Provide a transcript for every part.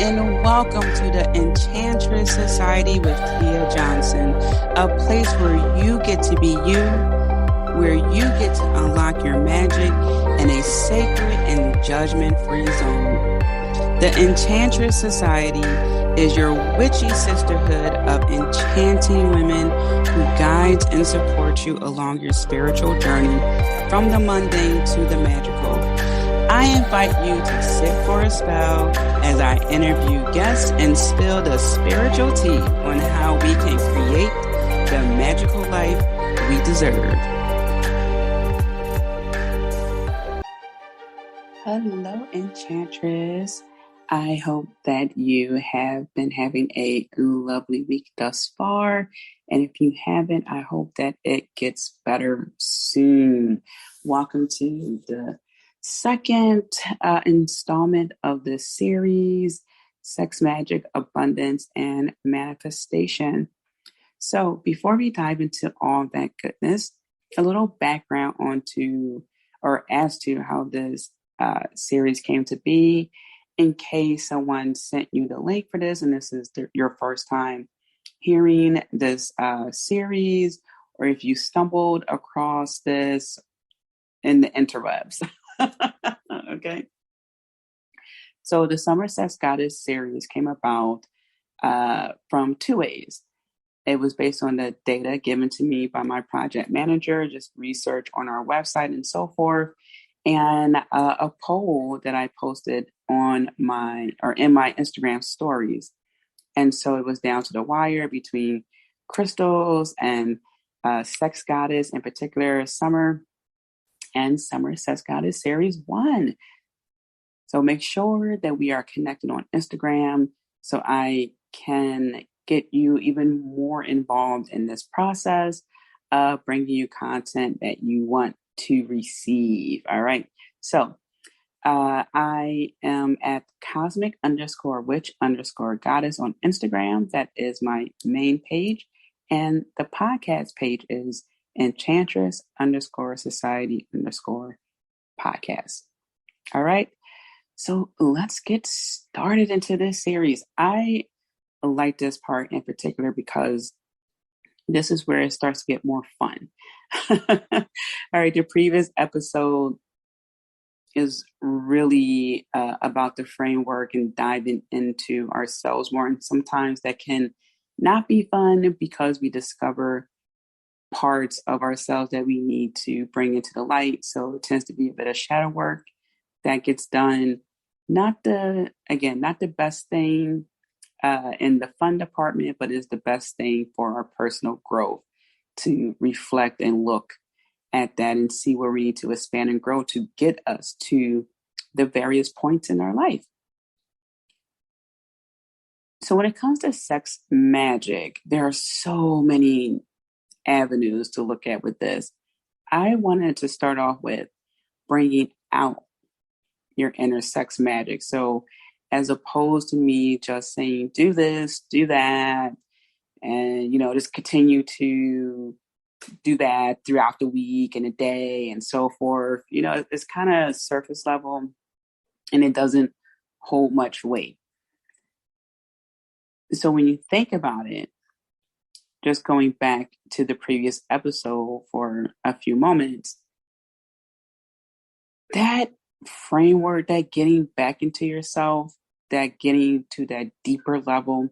and welcome to the Enchantress Society with Tia Johnson, a place where you get to be you, where you get to unlock your magic in a sacred and judgment-free zone. The Enchantress Society is your witchy sisterhood of enchanting women who guides and supports you along your spiritual journey from the mundane to the magical. I invite you to sit for a spell as I interview guests and spill the spiritual tea on how we can create the magical life we deserve. Hello, Enchantress. I hope that you have been having a lovely week thus far. And if you haven't, I hope that it gets better soon. Welcome to the second installment of this series, Sex, Magic, Abundance, and Manifestation. So before we dive into all that goodness, a little background as to how this series came to be, in case someone sent you the link for this and this is your first time hearing this series, or if you stumbled across this in the interwebs. Okay. So the Summer Sex Goddess series came about from two ways. It was based on the data given to me by my project manager, just research on our website and so forth, and a poll that I posted in my Instagram stories. And so it was down to the wire between crystals and Sex Goddess, in particular Summer and Summer Sex Goddess Series 1. So make sure that we are connected on Instagram so I can get you even more involved in this process of bringing you content that you want to receive. All right. So I am at cosmic_witch_goddess on Instagram. That is my main page. And the podcast page is Enchantress_Society_podcast. All right. So let's get started into this series. I like this part in particular because this is where it starts to get more fun. All right. The previous episode is really about the framework and diving into ourselves more. And sometimes that can not be fun because we discover parts of ourselves that we need to bring into the light. So it tends to be a bit of shadow work that gets done. Not the best thing in the fun department, but is the best thing for our personal growth to reflect and look at that and see where we need to expand and grow to get us to the various points in our life. So when it comes to sex magic, there are so many avenues to look at with this. I wanted to start off with bringing out your inner sex magic. So as opposed to me just saying, do this, do that, and, just continue to do that throughout the week and a day and so forth, it's kind of surface level and it doesn't hold much weight. So when you think about it, just going back to the previous episode for a few moments, that framework, that getting back into yourself, that getting to that deeper level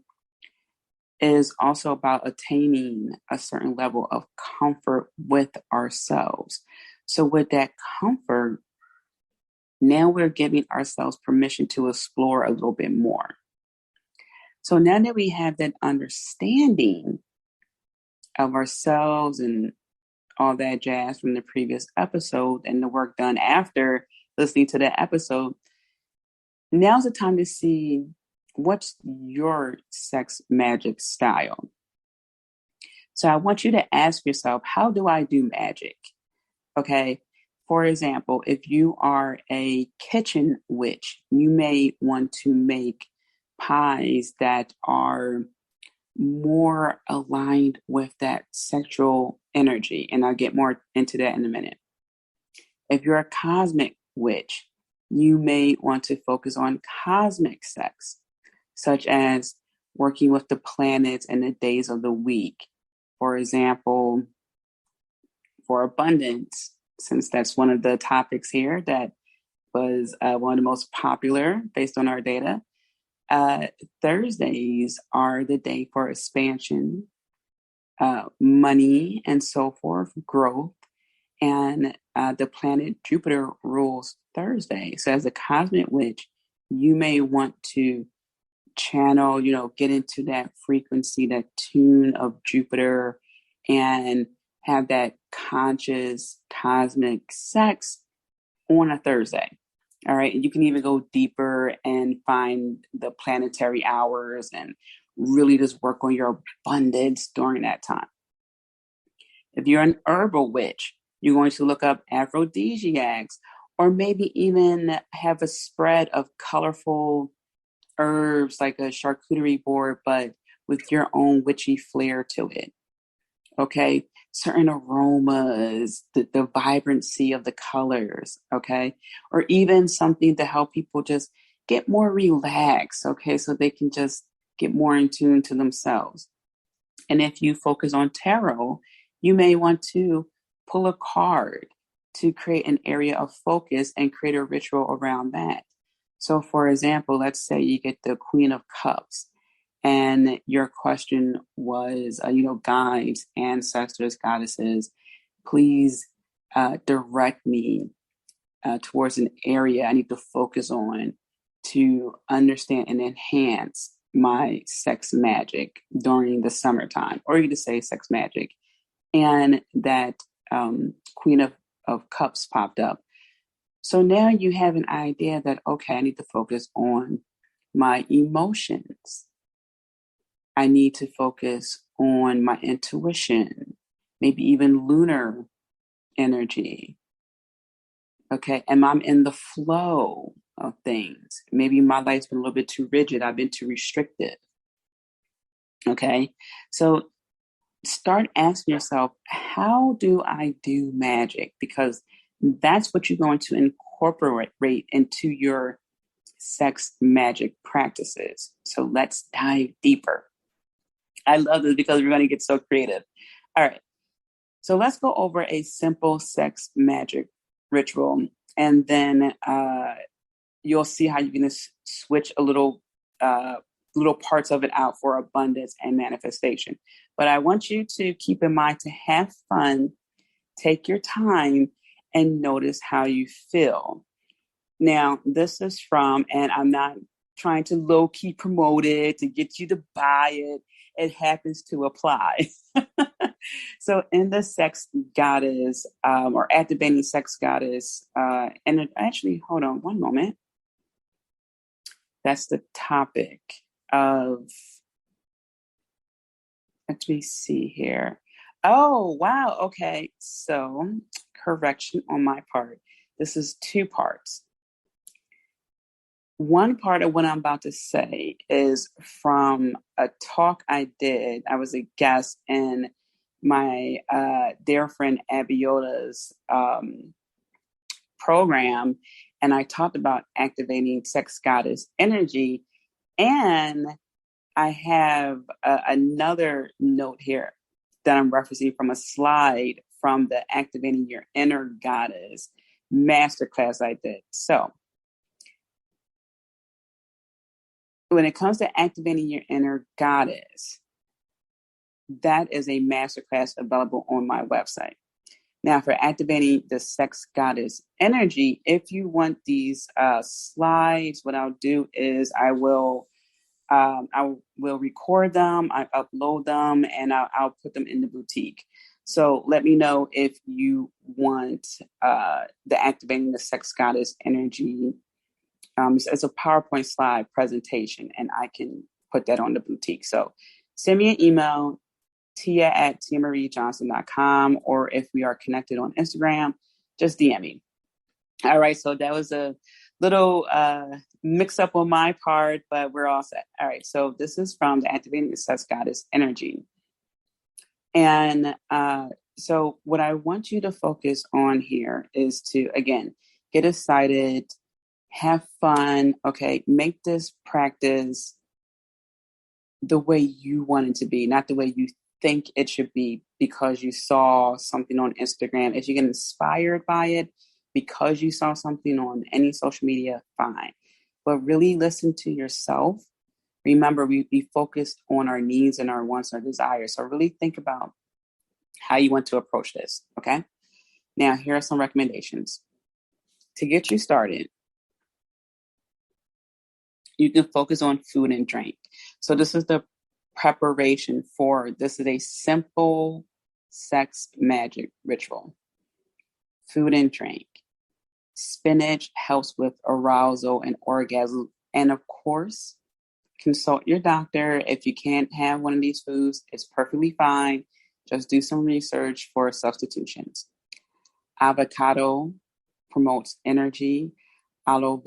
is also about attaining a certain level of comfort with ourselves. So with that comfort, now we're giving ourselves permission to explore a little bit more. So now that we have that understanding of ourselves and all that jazz from the previous episode and the work done after listening to that episode, now's the time to see what's your sex magic style. So I want you to ask yourself, how do I do magic? Okay. For example, if you are a kitchen witch, you may want to make pies that are more aligned with that sexual energy. And I'll get more into that in a minute. If you're a cosmic witch, you may want to focus on cosmic sex. such as working with the planets and the days of the week. For example, for abundance, since that's one of the topics here that was one of the most popular based on our data, Thursdays are the day for expansion, money, and so forth, growth. And the planet Jupiter rules Thursday. So as a cosmic witch, you may want to channel, get into that frequency, that tune of Jupiter, and have that conscious cosmic sex on a Thursday. All right. And you can even go deeper and find the planetary hours and really just work on your abundance during that time. If you're an herbal witch, you're going to look up aphrodisiacs, or maybe even have a spread of colorful herbs like a charcuterie board, but with your own witchy flair to it. Okay. Certain aromas, the vibrancy of the colors. Okay. Or even something to help people just get more relaxed. Okay. So they can just get more in tune to themselves. And if you focus on tarot, you may want to pull a card to create an area of focus and create a ritual around that. So for example, let's say you get the Queen of Cups and your question was, guides, ancestors, goddesses, please direct me towards an area I need to focus on to understand and enhance my sex magic during the summertime, or you could say sex magic. And that Queen of Cups popped up. So now you have an idea that, okay, I need to focus on my emotions. I need to focus on my intuition, maybe even lunar energy. Okay, and I'm in the flow of things. Maybe my life's been a little bit too rigid. I've been too restricted. Okay, so start asking yourself, how do I do magic? Because that's what you're going to incorporate into your sex magic practices. So let's dive deeper. I love this because we're going to get so creative. All right. So let's go over a simple sex magic ritual, and then you'll see how you can switch a little parts of it out for abundance and manifestation. But I want you to keep in mind to have fun, take your time, and notice how you feel. Now, this is from, and I'm not trying to low-key promote it to get you to buy it. It happens to apply. So in the sex goddess, or activating sex goddess, and actually, hold on one moment. That's the topic of, let me see here. Oh, wow. Okay. So correction on my part. This is two parts. One part of what I'm about to say is from a talk I did. I was a guest in my dear friend Abiola's program, and I talked about activating sex goddess energy. And I have another note here that I'm referencing from a slide from the Activating Your Inner Goddess masterclass I did. So when it comes to activating your inner goddess, that is a masterclass available on my website. Now, for activating the sex goddess energy, if you want these slides, what I'll do is I will record them, I upload them, and I'll put them in the boutique. So let me know if you want the activating the sex goddess energy. It's a PowerPoint slide presentation, and I can put that on the boutique. So send me an email, tia@tiamariejohnson.com, or if we are connected on Instagram, just DM me. All right, so that was a little mix up on my part, but we're all set. All right, so this is from the Activating the Sex Goddess Energy. And so what I want you to focus on here is to, again, get excited, have fun, okay, make this practice the way you want it to be, not the way you think it should be because you saw something on Instagram. If you get inspired by it because you saw something on any social media, fine. But really listen to yourself. Remember, we be focused on our needs and our wants and our desires. So really think about how you want to approach this, okay? Now, here are some recommendations. To get you started, you can focus on food and drink. So this is the preparation for, this is a simple sex magic ritual. Food and drink. Spinach helps with arousal and orgasm. And of course, consult your doctor. If you can't have one of these foods, it's perfectly fine. Just do some research for substitutions. Avocado promotes energy. Aloe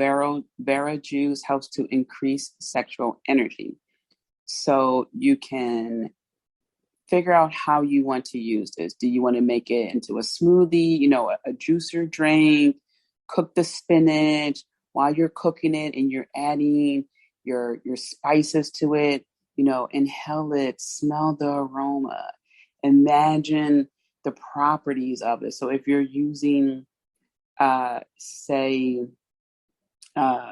vera juice helps to increase sexual energy. So you can figure out how you want to use this. Do you want to make it into a smoothie, a juicer drink? Cook the spinach. While you're cooking it and you're adding your spices to it, inhale it, smell the aroma, imagine the properties of it. So if you're using, say,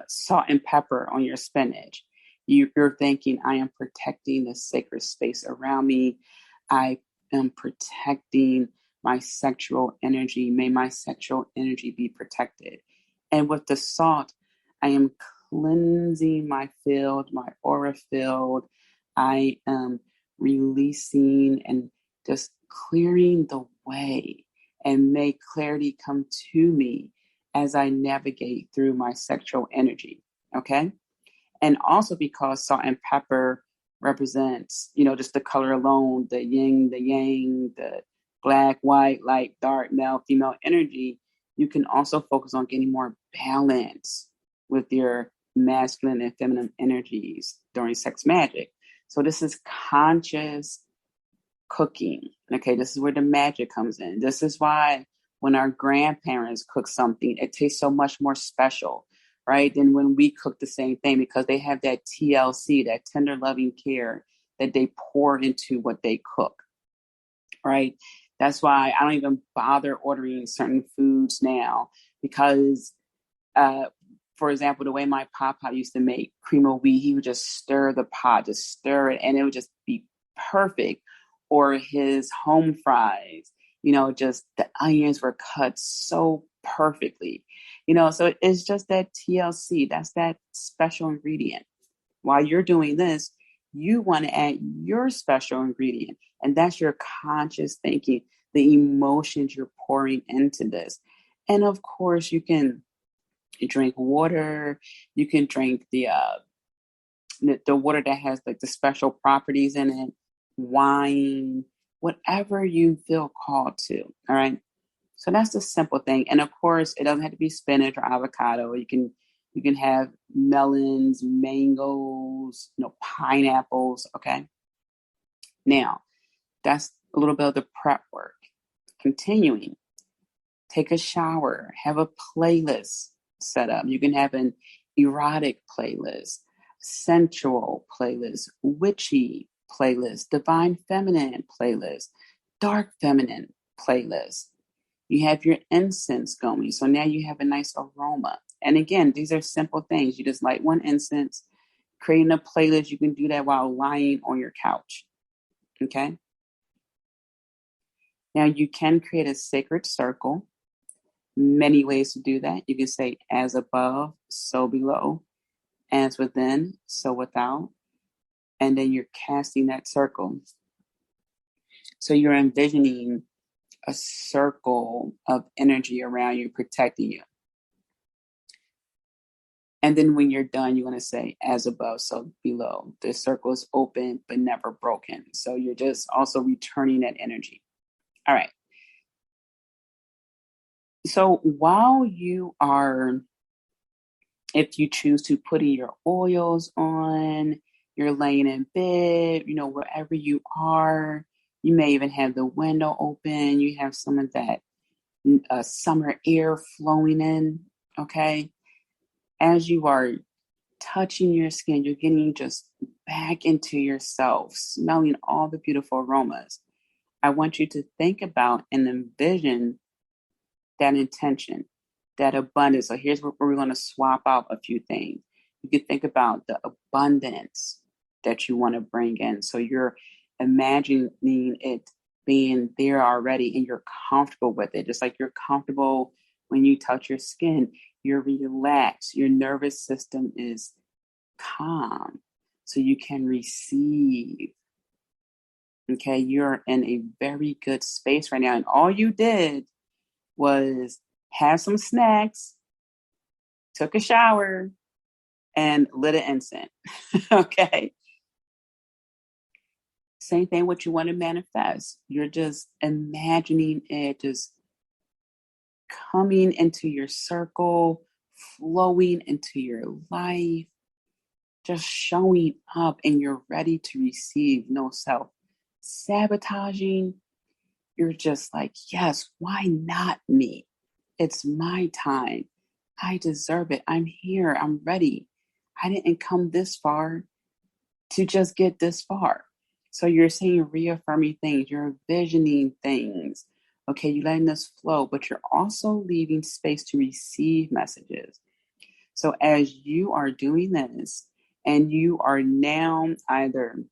salt and pepper on your spinach, you're thinking, I am protecting the sacred space around me. I am protecting my sexual energy. May my sexual energy be protected. And with the salt, I am cleansing my field, my aura field. I am releasing and just clearing the way, and may clarity come to me as I navigate through my sexual energy. Okay. And also because salt and pepper represents, just the color alone, the yin, the yang, the black, white, light, dark, male, female energy, you can also focus on getting more balance with your masculine and feminine energies during sex magic. So this is conscious cooking. Okay, this is where the magic comes in. This is why when our grandparents cook something, it tastes so much more special, right, than when we cook the same thing, because they have that TLC, that tender loving care that they pour into what they cook, right? That's why I don't even bother ordering certain foods now, because, for example, the way my papa used to make cream of wheat, he would just stir the pot, just stir it, and it would just be perfect. Or his home fries, just the onions were cut so perfectly, so it's just that TLC, that's that special ingredient. While you're doing this, you want to add your special ingredient, and that's your conscious thinking, the emotions you're pouring into this. And of course, you can drink water, you can drink the water that has like the special properties in it, wine, whatever you feel called to. All right. So that's the simple thing. And of course, it doesn't have to be spinach or avocado. You can have melons, mangoes, pineapples. Okay. Now, that's a little bit of the prep work. Continuing, take a shower, have a playlist set up. You can have an erotic playlist, sensual playlist, witchy playlist, divine feminine playlist, dark feminine playlist. You have your incense going. So now you have a nice aroma. And again, these are simple things. You just light one incense, creating a playlist. You can do that while lying on your couch. Okay. Now you can create a sacred circle. Many ways to do that. You can say, as above, so below, as within, so without. And then you're casting that circle. So you're envisioning a circle of energy around you, protecting you. And then when you're done, you're going to say, as above, so below. The circle is open, but never broken. So you're just also returning that energy. All right. So while you are, if you choose to putting your oils on, you're laying in bed, wherever you are, you may even have the window open. You have some of that summer air flowing in. Okay. As you are touching your skin, you're getting just back into yourself, smelling all the beautiful aromas. I want you to think about and envision that intention, that abundance. So here's where we're going to swap out a few things. You could think about the abundance that you want to bring in. So you're imagining it being there already and you're comfortable with it. Just like you're comfortable when you touch your skin, you're relaxed, your nervous system is calm, so you can receive. Okay, you're in a very good space right now. And all you did was have some snacks, took a shower, and lit an incense. Okay. Same thing what you want to manifest. You're just imagining it just coming into your circle, flowing into your life, just showing up, and you're ready to receive. No self sabotaging. You're just like, yes, why not me? It's my time. I deserve it. I'm here. I'm ready. I didn't come this far to just get this far. So you're saying reaffirming things, you're envisioning things. Okay, you're letting this flow, but you're also leaving space to receive messages. So as you are doing this, and you are now either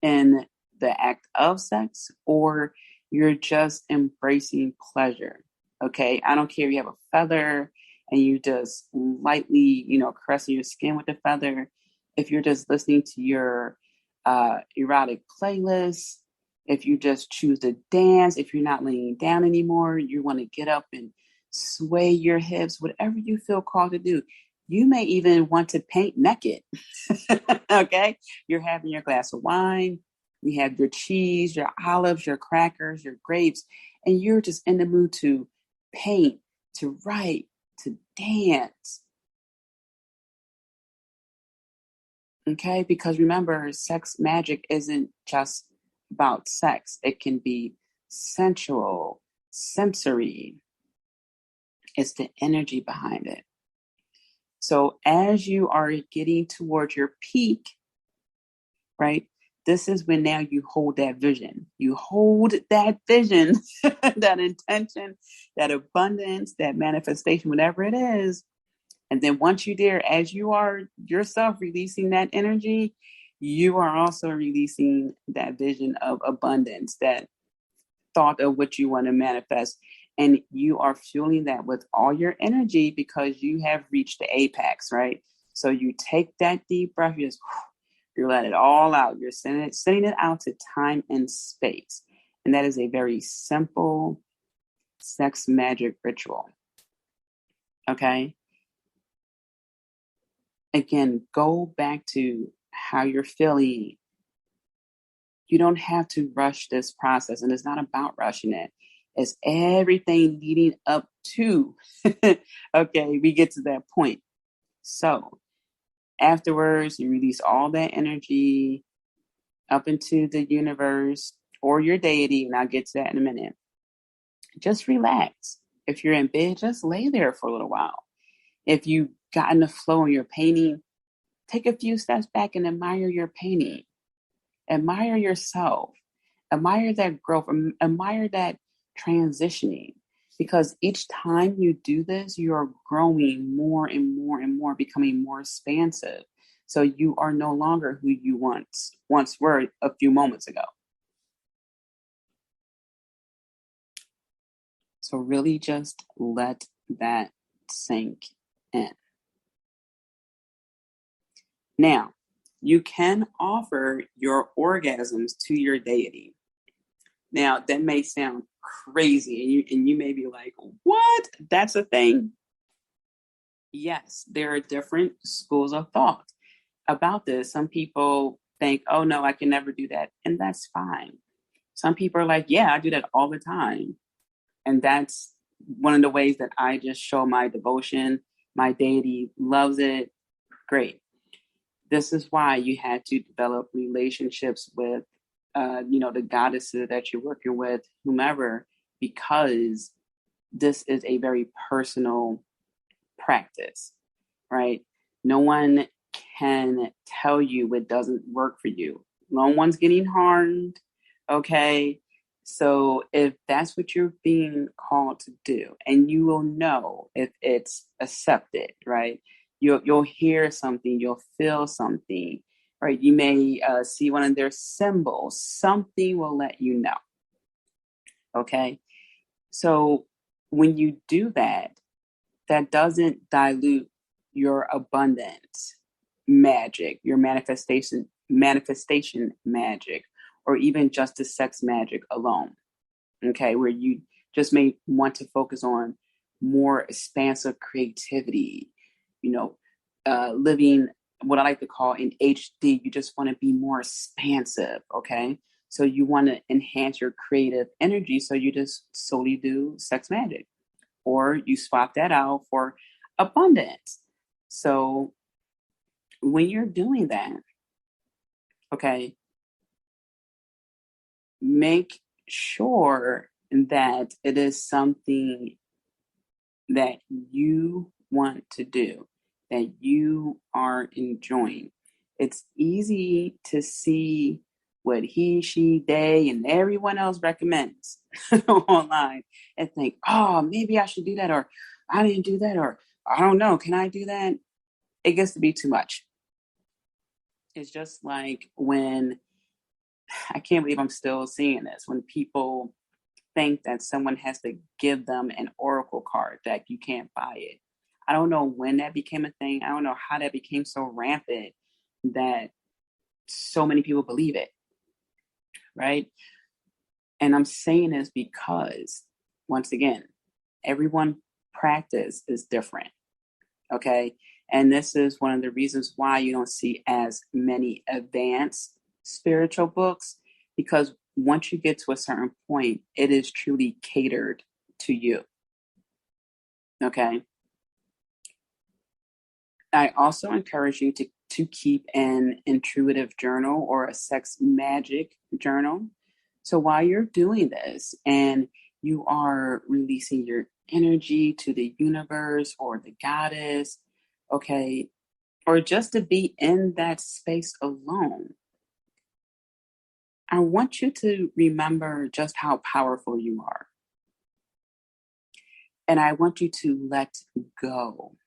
in the act of sex or you're just embracing pleasure. Okay, I don't care if you have a feather and you just lightly, caressing your skin with the feather. If you're just listening to your erotic playlist, if you just choose to dance, if you're not laying down anymore, you want to get up and sway your hips, whatever you feel called to do. You may even want to paint naked. Okay, you're having your glass of wine, you have your cheese, your olives, your crackers, your grapes, and you're just in the mood to paint, to write, to dance. Okay, because remember, sex magic isn't just about sex. It can be sensual, sensory. It's the energy behind it. So as you are getting towards your peak, right? This is when now you hold that vision. You hold that vision, that intention, that abundance, that manifestation, whatever it is. And then once you're there, as you are yourself releasing that energy, you are also releasing that vision of abundance, that thought of what you want to manifest. And you are fueling that with all your energy because you have reached the apex, right? So you take that deep breath, you let it all out. You're sending it out to time and space. And that is a very simple sex magic ritual. Okay? Again, go back to how you're feeling. You don't have to rush this process, and it's not about rushing it. It's everything leading up to, okay, we get to that point. So afterwards, you release all that energy up into the universe or your deity, and I'll get to that in a minute. Just relax. If you're in bed, just lay there for a little while. If you've gotten the flow in your painting, take a few steps back and admire your painting. Admire yourself. Admire that growth. Admire that transitioning. Because each time you do this, you are growing more and more and more, becoming more expansive. So you are no longer who you once were a few moments ago. So really just let that sink in. Now, you can offer your orgasms to your deity. Now, that may sound crazy, and you may be like, what? That's a thing? Yes, there are different schools of thought about this. Some people think, oh, no, I can never do that. And that's fine. Some people are like, yeah, I do that all the time. And that's one of the ways that I just show my devotion. My deity loves it. Great. This is why you had to develop relationships with, the goddesses that you're working with, whomever, because this is a very personal practice, right? No one can tell you it doesn't work for you. No one's getting harmed. Okay. So if that's what you're being called to do, and you will know if it's accepted, right? You'll hear something, you'll feel something, right? You may see one of their symbols. Something will let you know. Okay. So when you do that, that doesn't dilute your abundance magic, your manifestation magic, or even just the sex magic alone. Okay, where you just may want to focus on more expansive creativity, you know, living what I like to call in HD. You just want to be more expansive. Okay, so you want to enhance your creative energy, so you just solely do sex magic, or you swap that out for abundance. So when you're doing that, okay, make sure that it is something that you want to do, that you are enjoying. It's easy to see what he, she, they, and everyone else recommends online and think, oh, maybe I should do that, or I didn't do that, or I don't know, can I do that? It gets to be too much. It's just like when, I can't believe I'm still seeing this, when people think that someone has to give them an oracle card, that you can't buy it. I don't know when that became a thing. I don't know how that became so rampant that so many people believe it, right? And I'm saying this because, once again, everyone practice is different, okay? And this is one of the reasons why you don't see as many advanced spiritual books, because once you get to a certain point, it is truly catered to you. Okay. I also encourage you to keep an intuitive journal or a sex magic journal. So while you're doing this and you are releasing your energy to the universe or the goddess, okay, or just to be in that space alone, I want you to remember just how powerful you are. And I want you to let go.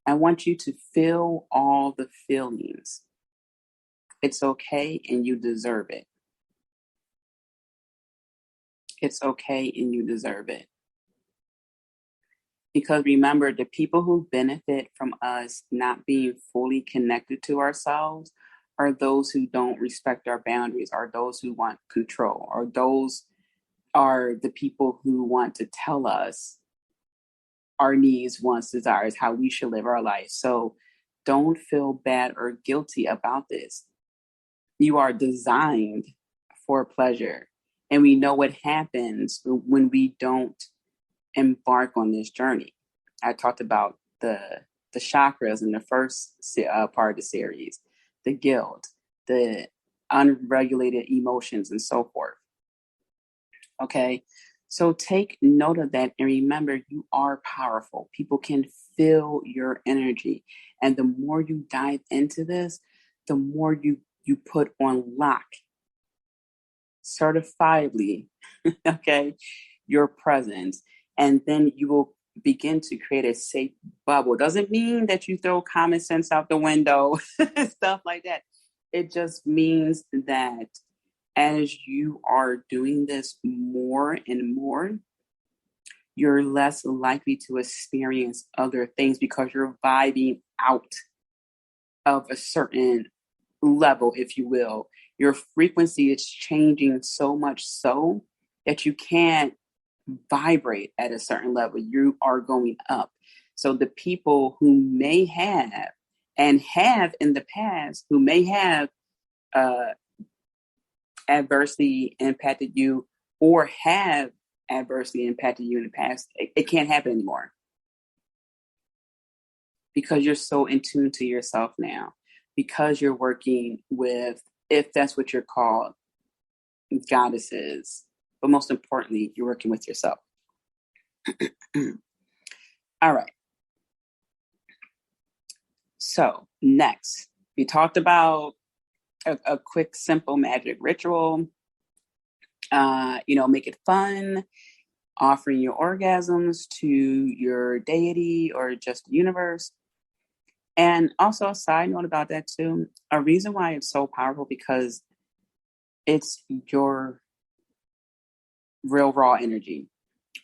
I want you to feel all the feelings. It's okay and you deserve it. It's okay and you deserve it. Because remember, the people who benefit from us not being fully connected to ourselves are those who don't respect our boundaries, are those who want control, or those are the people who want to tell us our needs, wants, desires, how we should live our life. So don't feel bad or guilty about this. You are designed for pleasure. And we know what happens when we don't embark on this journey. I talked about the chakras in the first part of the series, the guilt, the unregulated emotions, and so forth. Okay, so take note of that and remember, you are powerful. People can feel your energy, and the more you dive into this, the more you put on lock, certifiably, okay, your presence, and then you will begin to create a safe bubble. Doesn't mean that you throw common sense out the window, stuff like that. It just means that as you are doing this more and more, you're less likely to experience other things because you're vibing out of a certain level, if you will. Your frequency is changing so much so that you can't vibrate at a certain level. You are going up. So the people who may have and have in the past, who may have adversely impacted you or have adversely impacted you in the past, it can't happen anymore because you're so in tune to yourself now, because you're working with, if that's what you're called, goddesses, but most importantly, you're working with yourself. All right. So next, we talked about a quick, simple magic ritual. Make it fun, offering your orgasms to your deity or just the universe. And also a side note about that too, a reason why it's so powerful because it's your real raw energy,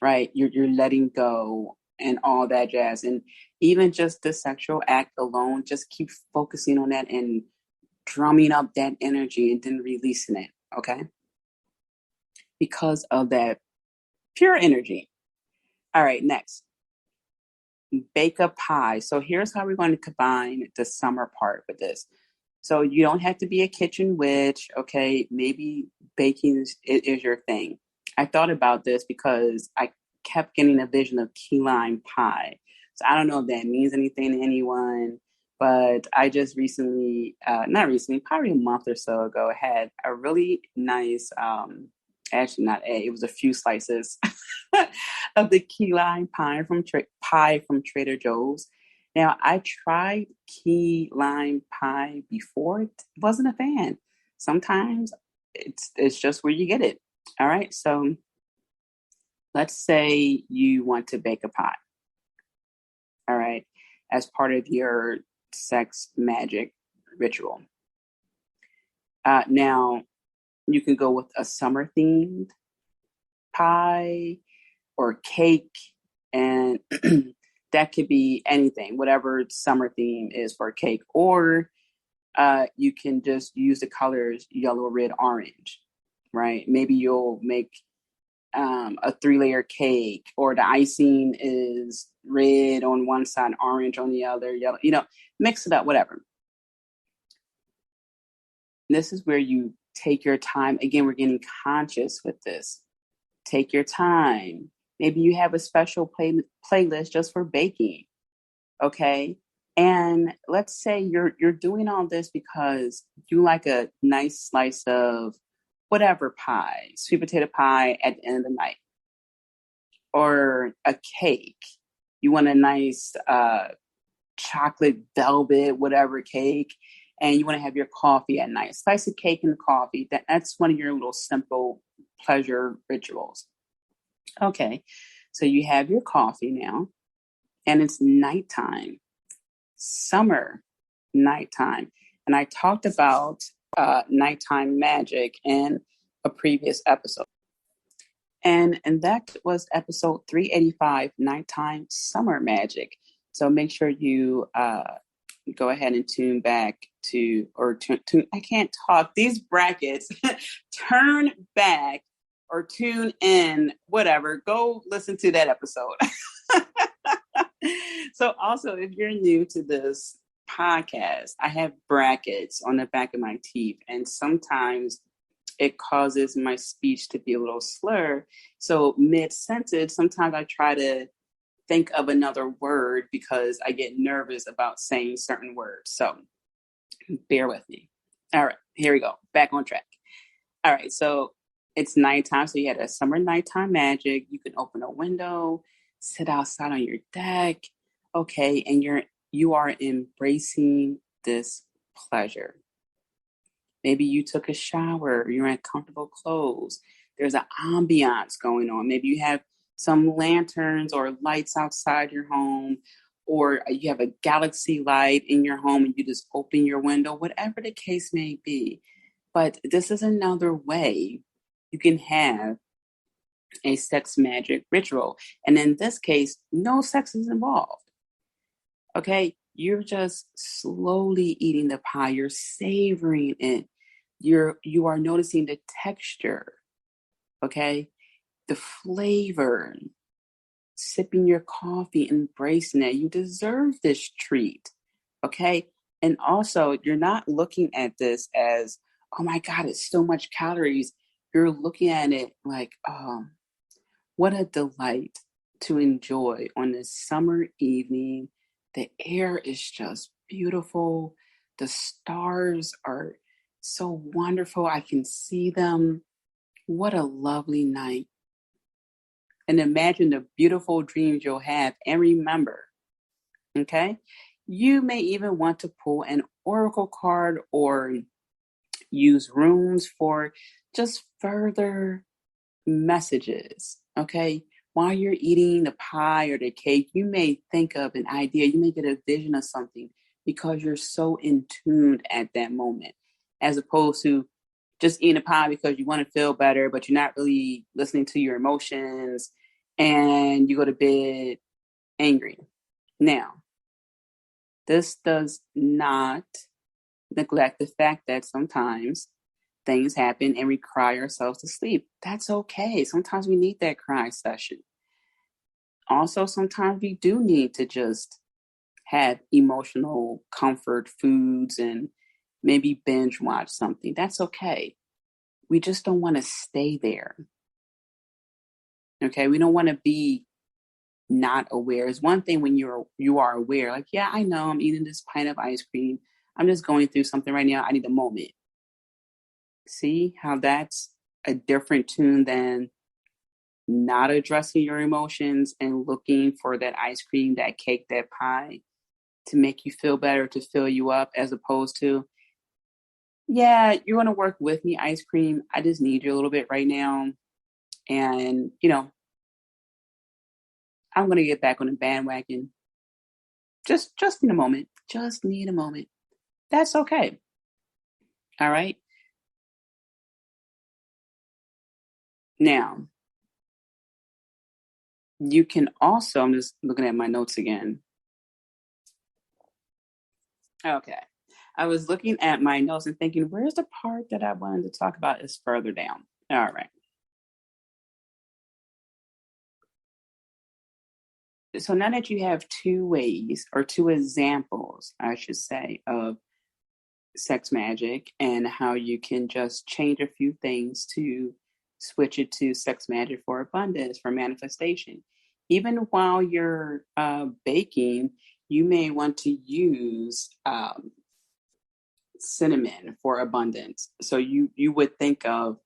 right? You're letting go and all that jazz. And even just the sexual act alone, just keep focusing on that and drumming up that energy and then releasing it, okay? Because of that pure energy. All right, next. Bake a pie. So here's how we're going to combine the summer part with this. So you don't have to be a kitchen witch, okay? Maybe baking is your thing. I thought about this because I kept getting a vision of key lime pie. So I don't know if that means anything to anyone, but I just recently, not recently, probably a month or so ago, had a really nice, actually not it was a few slices of the key lime pie from Trader Joe's. Now, I tried key lime pie before. Wasn't a fan. Sometimes it's just where you get it. All right. So let's say you want to bake a pie. All right. As part of your sex magic ritual. Now, you can go with a summer themed pie or cake, and that could be anything, whatever summer theme is for cake. Or you can just use the colors yellow, red, orange, right? Maybe you'll make a 3-layer cake, or the icing is red on one side, orange on the other, yellow, mix it up, whatever. This is where you take your time. Again, we're getting conscious with this. Take your time. Maybe you have a special playlist just for baking, okay? And let's say you're doing all this because you like a nice slice of whatever pie, sweet potato pie at the end of the night, or a cake. You want a nice chocolate velvet, whatever cake, and you want to have your coffee at night. Slice of cake and coffee. That's one of your little simple pleasure rituals. Okay, so you have your coffee now, and it's nighttime, summer nighttime. And I talked about nighttime magic in a previous episode. And that was episode 385, Nighttime Summer Magic. So make sure you go ahead and tune back to, I can't talk, these brackets, turn back or tune in, whatever, go listen to that episode. So also, if you're new to this podcast, I have brackets on the back of my teeth, and sometimes it causes my speech to be a little slur. So mid-sentence, sometimes I try to think of another word because I get nervous about saying certain words. So bear with me. All right, here we go. Back on track. All right, so it's nighttime. So you had a summer nighttime magic. You can open a window, sit outside on your deck. Okay, and you are embracing this pleasure. Maybe you took a shower, you're in comfortable clothes. There's an ambiance going on. Maybe you have some lanterns or lights outside your home, or you have a galaxy light in your home and you just open your window, whatever the case may be. But this is another way you can have a sex magic ritual. And in this case, no sex is involved. Okay, you're just slowly eating the pie. You're savoring it. You are noticing the texture. Okay, the flavor. Sipping your coffee, embracing it. You deserve this treat. Okay, and also you're not looking at this as, oh my God, it's so much calories. You're looking at it like, oh, what a delight to enjoy on this summer evening. The air is just beautiful. The stars are so wonderful. I can see them. What a lovely night. And imagine the beautiful dreams you'll have. And remember, okay, You may even want to pull an oracle card or use runes for just further messages. Okay. While you're eating the pie or the cake, you may think of an idea, you may get a vision of something because you're so in tune at that moment, as opposed to just eating a pie because you want to feel better, but you're not really listening to your emotions and you go to bed angry. Now, this does not neglect the fact that sometimes things happen and we cry ourselves to sleep. That's okay. Sometimes we need that cry session. Also, sometimes we do need to just have emotional comfort foods and maybe binge watch something. That's okay. We just don't want to stay there. Okay. We don't want to be not aware. It's one thing when you are aware, like, yeah, I know I'm eating this pint of ice cream. I'm just going through something right now. I need a moment. See how that's a different tune than not addressing your emotions and looking for that ice cream, that cake, that pie to make you feel better, to fill you up, as opposed to, yeah, you're going to work with me, ice cream. I just need you a little bit right now. And, I'm going to get back on the bandwagon. Just need a moment. Just need a moment. That's okay. All right. Now, you can also, I'm just looking at my notes again. Okay. I was looking at my notes and thinking, where's the part that I wanted to talk about is further down. All right. So now that you have two ways or two examples, I should say, of sex magic and how you can just change a few things to switch it to sex magic for abundance, for manifestation. Even while you're baking, you may want to use cinnamon for abundance. So you would think of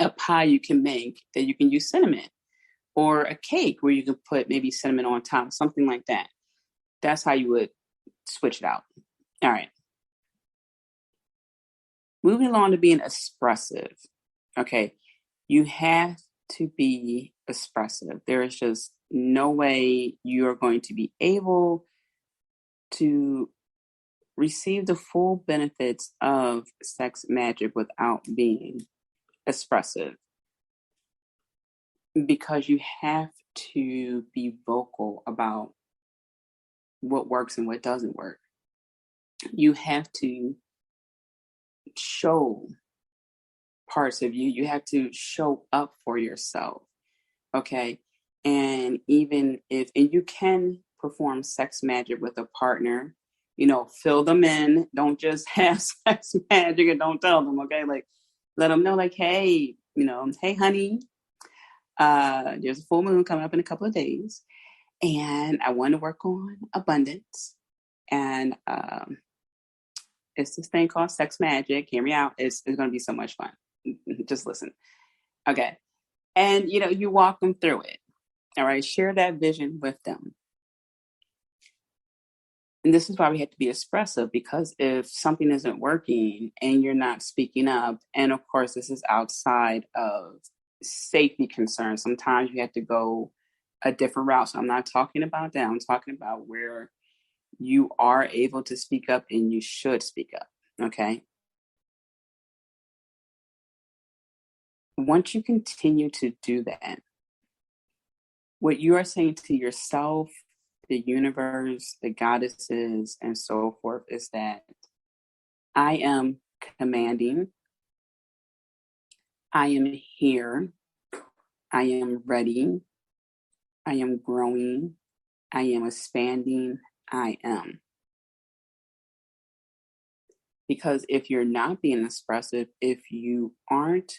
a pie you can make that you can use cinnamon, or a cake where you can put maybe cinnamon on top, something like that. That's how you would switch it out. All right. Moving along to being expressive. Okay. You have to be expressive. There is just no way you are going to be able to receive the full benefits of sex magic without being expressive, because you have to be vocal about what works and what doesn't work. You have to show parts of you. You have to show up for yourself. Okay. And even if, and you can perform sex magic with a partner, fill them in. Don't just have sex magic and don't tell them. Okay. Like, let them know, like, hey, hey, honey, there's a full moon coming up in a couple of days, and I want to work on abundance. And it's this thing called sex magic. Hear me out. It's going to be so much fun. Just listen. Okay. And, you walk them through it. All right. Share that vision with them. And this is why we have to be expressive, because if something isn't working and you're not speaking up, and of course, this is outside of safety concerns, sometimes you have to go a different route. So I'm not talking about that. I'm talking about where you are able to speak up and you should speak up. Okay. Once you continue to do that, what you are saying to yourself, the universe, the goddesses, and so forth is that I am commanding, I am here, I am ready, I am growing, I am expanding, I am. Because if you're not being expressive, if you aren't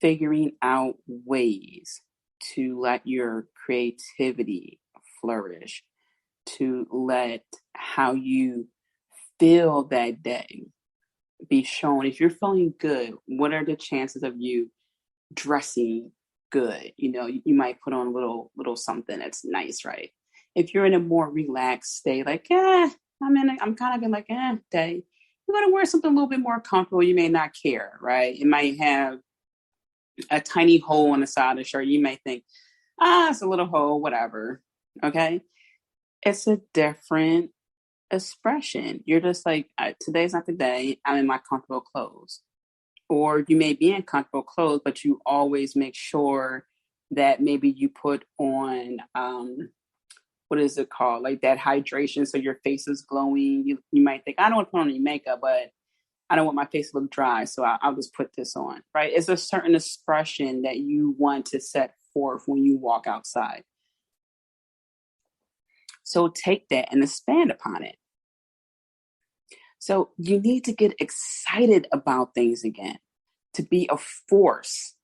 figuring out ways to let your creativity flourish, to let how you feel that day be shown. If you're feeling good, what are the chances of you dressing good? You might put on a little something that's nice, right? If you're in a more relaxed state, like, I'm kind of in like, day, you're going to wear something a little bit more comfortable. You may not care, right? It might have a tiny hole on the side of the shirt. You may think, it's a little hole, whatever. Okay. It's a different expression. You're just like, today's not the day. I'm in my comfortable clothes. Or you may be in comfortable clothes, but you always make sure that maybe you put on, what is it called? Like that hydration. So your face is glowing. You might think, I don't want to put on any makeup, but I don't want my face to look dry. So I'll just put this on, right? It's a certain expression that you want to set forth when you walk outside. So take that and expand upon it. So you need to get excited about things again, to be a force,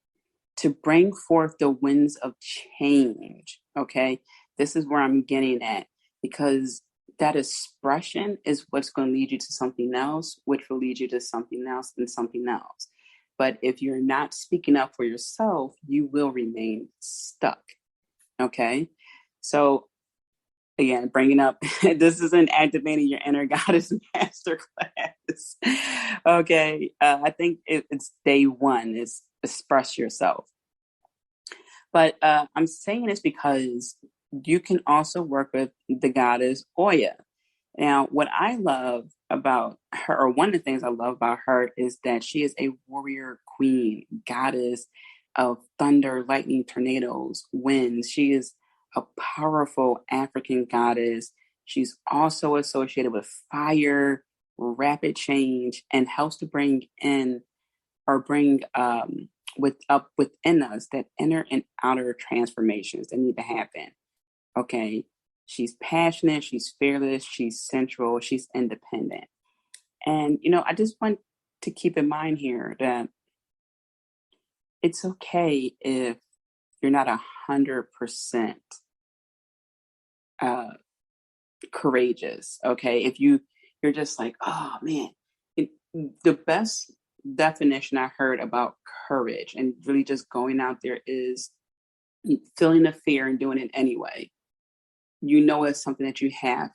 to bring forth the winds of change. Okay. This is where I'm getting at, because that expression is what's going to lead you to something else, which will lead you to something else and something else. But if you're not speaking up for yourself, you will remain stuck. Okay. So again, bringing up, this isn't activating your inner goddess masterclass. Okay. I think it's day one is express yourself. But I'm saying this because you can also work with the goddess Oya. Now, what I love about her, or one of the things I love about her, is that she is a warrior queen, goddess of thunder, lightning, tornadoes, winds. She is a powerful African goddess. She's also associated with fire, rapid change, and helps to bring in or bring up within us that inner and outer transformations that need to happen. Okay. She's passionate, she's fearless, she's central, she's independent. And, I just want to keep in mind here that it's okay if you're not 100% courageous. Okay. If you're just like, oh man, the best definition I heard about courage and really just going out there is feeling the fear and doing it anyway. It's something that you have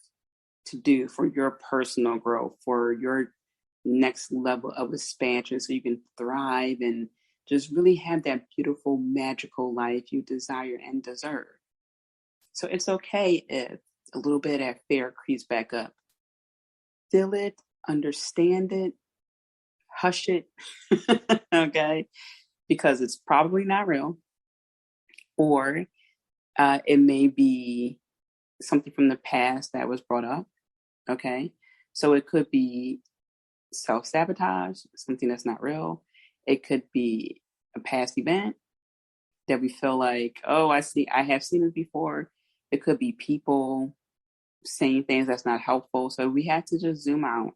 to do for your personal growth, for your next level of expansion, so you can thrive and just really have that beautiful, magical life you desire and deserve. So it's okay if a little bit of fear creeps back up. Feel it, understand it, hush it, okay? Because it's probably not real, or it may be something from the past that was brought up, okay? So it could be self-sabotage, something that's not real. It could be a past event that we feel like, oh, I have seen it before. It could be people saying things that's not helpful. So we have to just zoom out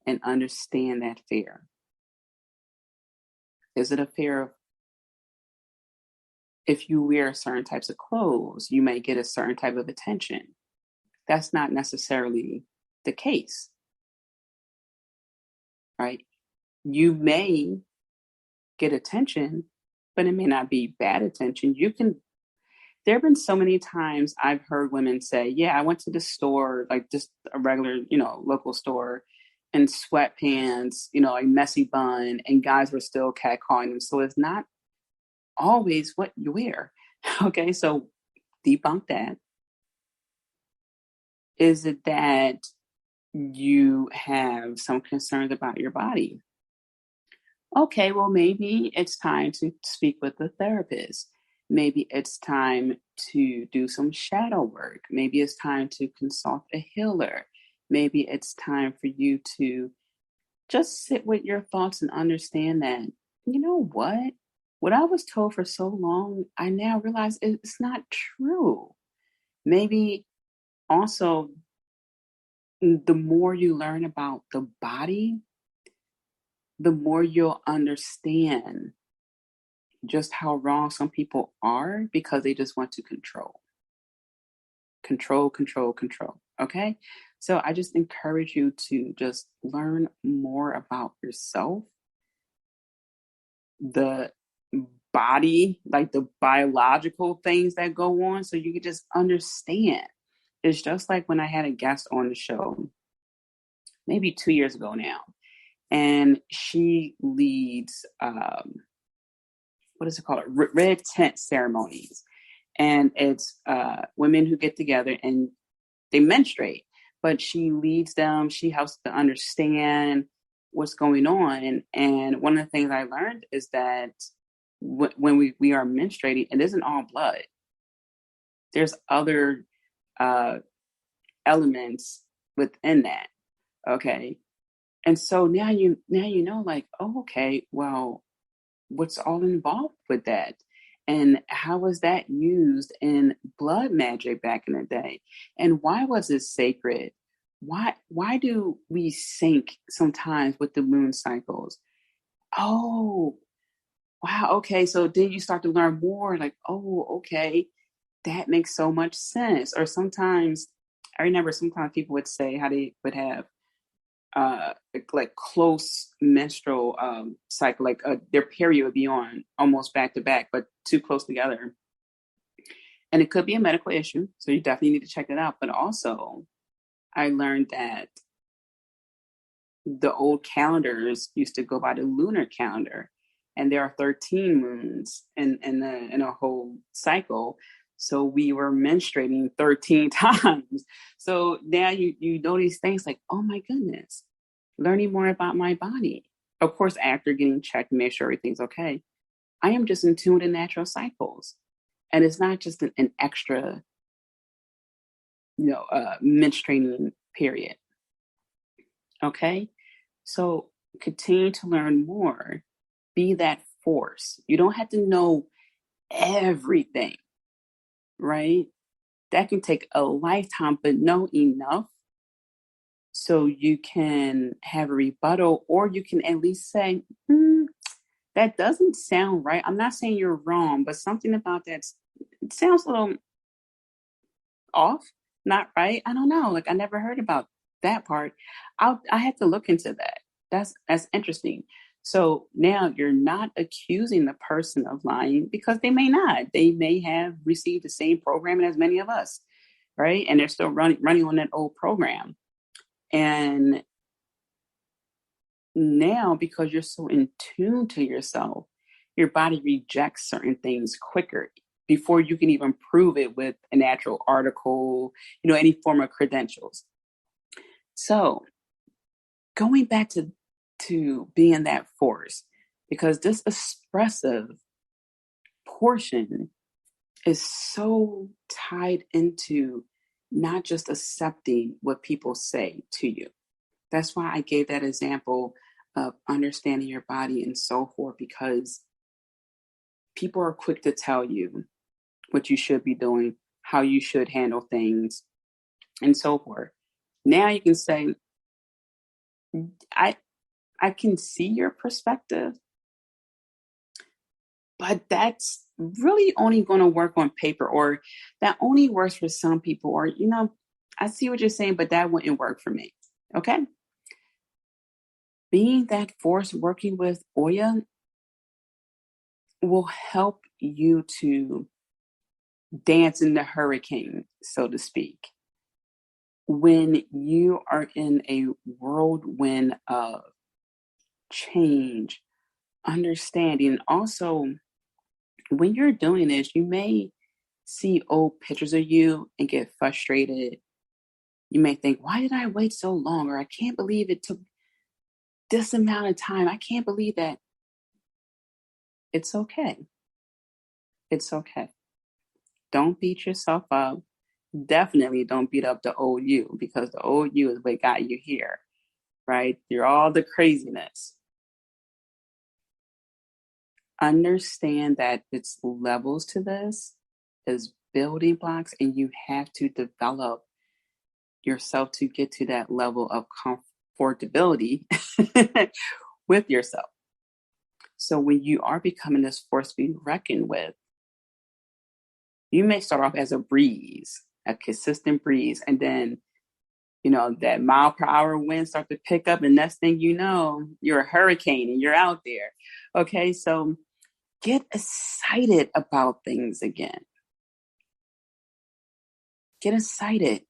and understand that fear. Is it a fear of, if you wear certain types of clothes, you may get a certain type of attention? That's not necessarily the case, right? You may get attention, but it may not be bad attention. There have been so many times I've heard women say, yeah, I went to the store, like just a regular, local store, in sweatpants, a messy bun, and guys were still catcalling them. So it's not always what you wear. Okay, so debunk that. Is it that you have some concerns about your body? Okay, well, maybe it's time to speak with a therapist. Maybe it's time to do some shadow work. Maybe it's time to consult a healer. Maybe it's time for you to just sit with your thoughts and understand that, you know what I was told for so long, I now realize it's not true. Maybe also, the more you learn about the body, the more you'll understand just how wrong some people are, because they just want to control. Control, control, control. Okay? So I just encourage you to just learn more about yourself, the body, like the biological things that go on, so you can just understand It's just like when I had a guest on the show, maybe 2 years ago now, and she leads, what is it called? Red tent ceremonies. And it's women who get together and they menstruate, but she leads them. She helps to understand what's going on. And one of the things I learned is that when we are menstruating, it isn't all blood. There's other uh, elements within that. Okay. And so now you know, like, oh, okay, well, what's all involved with that? And how was that used in blood magic back in the day? And why was it sacred? Why do we sync sometimes with the moon cycles? Oh, wow, okay. So then you start to learn more, like, oh, okay, that makes so much sense. Or sometimes I remember sometimes people would say how they would have like close menstrual cycle, like their period would be on almost back to back, but too close together. And it could be a medical issue, so you definitely need to check it out. But also, I learned that the old calendars used to go by the lunar calendar, and there are 13 moons in a whole cycle. So we were menstruating 13 times. So now you know these things like, oh my goodness, learning more about my body. Of course, after getting checked to make sure everything's okay, I am just in tune with the natural cycles. And it's not just an extra, menstruating period. Okay. So continue to learn more. Be that force. You don't have to know everything, right? That can take a lifetime, but know enough so you can have a rebuttal, or you can at least say, that doesn't sound right. I'm not saying you're wrong, but something about that, it sounds a little off, not right. I don't know. Like, I never heard about that part. I have to look into that. That's interesting. So now you're not accusing the person of lying, because they may not. They may have received the same programming as many of us, right? And they're still running on that old program. And now, because you're so in tune to yourself, your body rejects certain things quicker before you can even prove it with a natural article, any form of credentials. So going back to being that force, because this expressive portion is so tied into not just accepting what people say to you. That's why I gave that example of understanding your body and so forth, because people are quick to tell you what you should be doing, how you should handle things, and so forth. Now you can say, I can see your perspective, but that's really only going to work on paper, or that only works for some people, or, I see what you're saying, but that wouldn't work for me. Okay. Being that force, working with Oya, will help you to dance in the hurricane, so to speak. When you are in a whirlwind of change, understanding, also when you're doing this, you may see old pictures of you and get frustrated. You may think, why did I wait so long? Or I can't believe it took this amount of time. I can't believe that. It's okay. It's okay. Don't beat yourself up. Definitely don't beat up the old you, because the old you is what got you here, right? Through all the craziness. Understand that it's levels to this, is building blocks, and you have to develop yourself to get to that level of comfortability with yourself. So when you are becoming this force to be reckoned with, you may start off as a breeze, a consistent breeze, and then that mile per hour wind start to pick up, and next thing you know, you're a hurricane and you're out there. Okay, so get excited about things again. Get excited.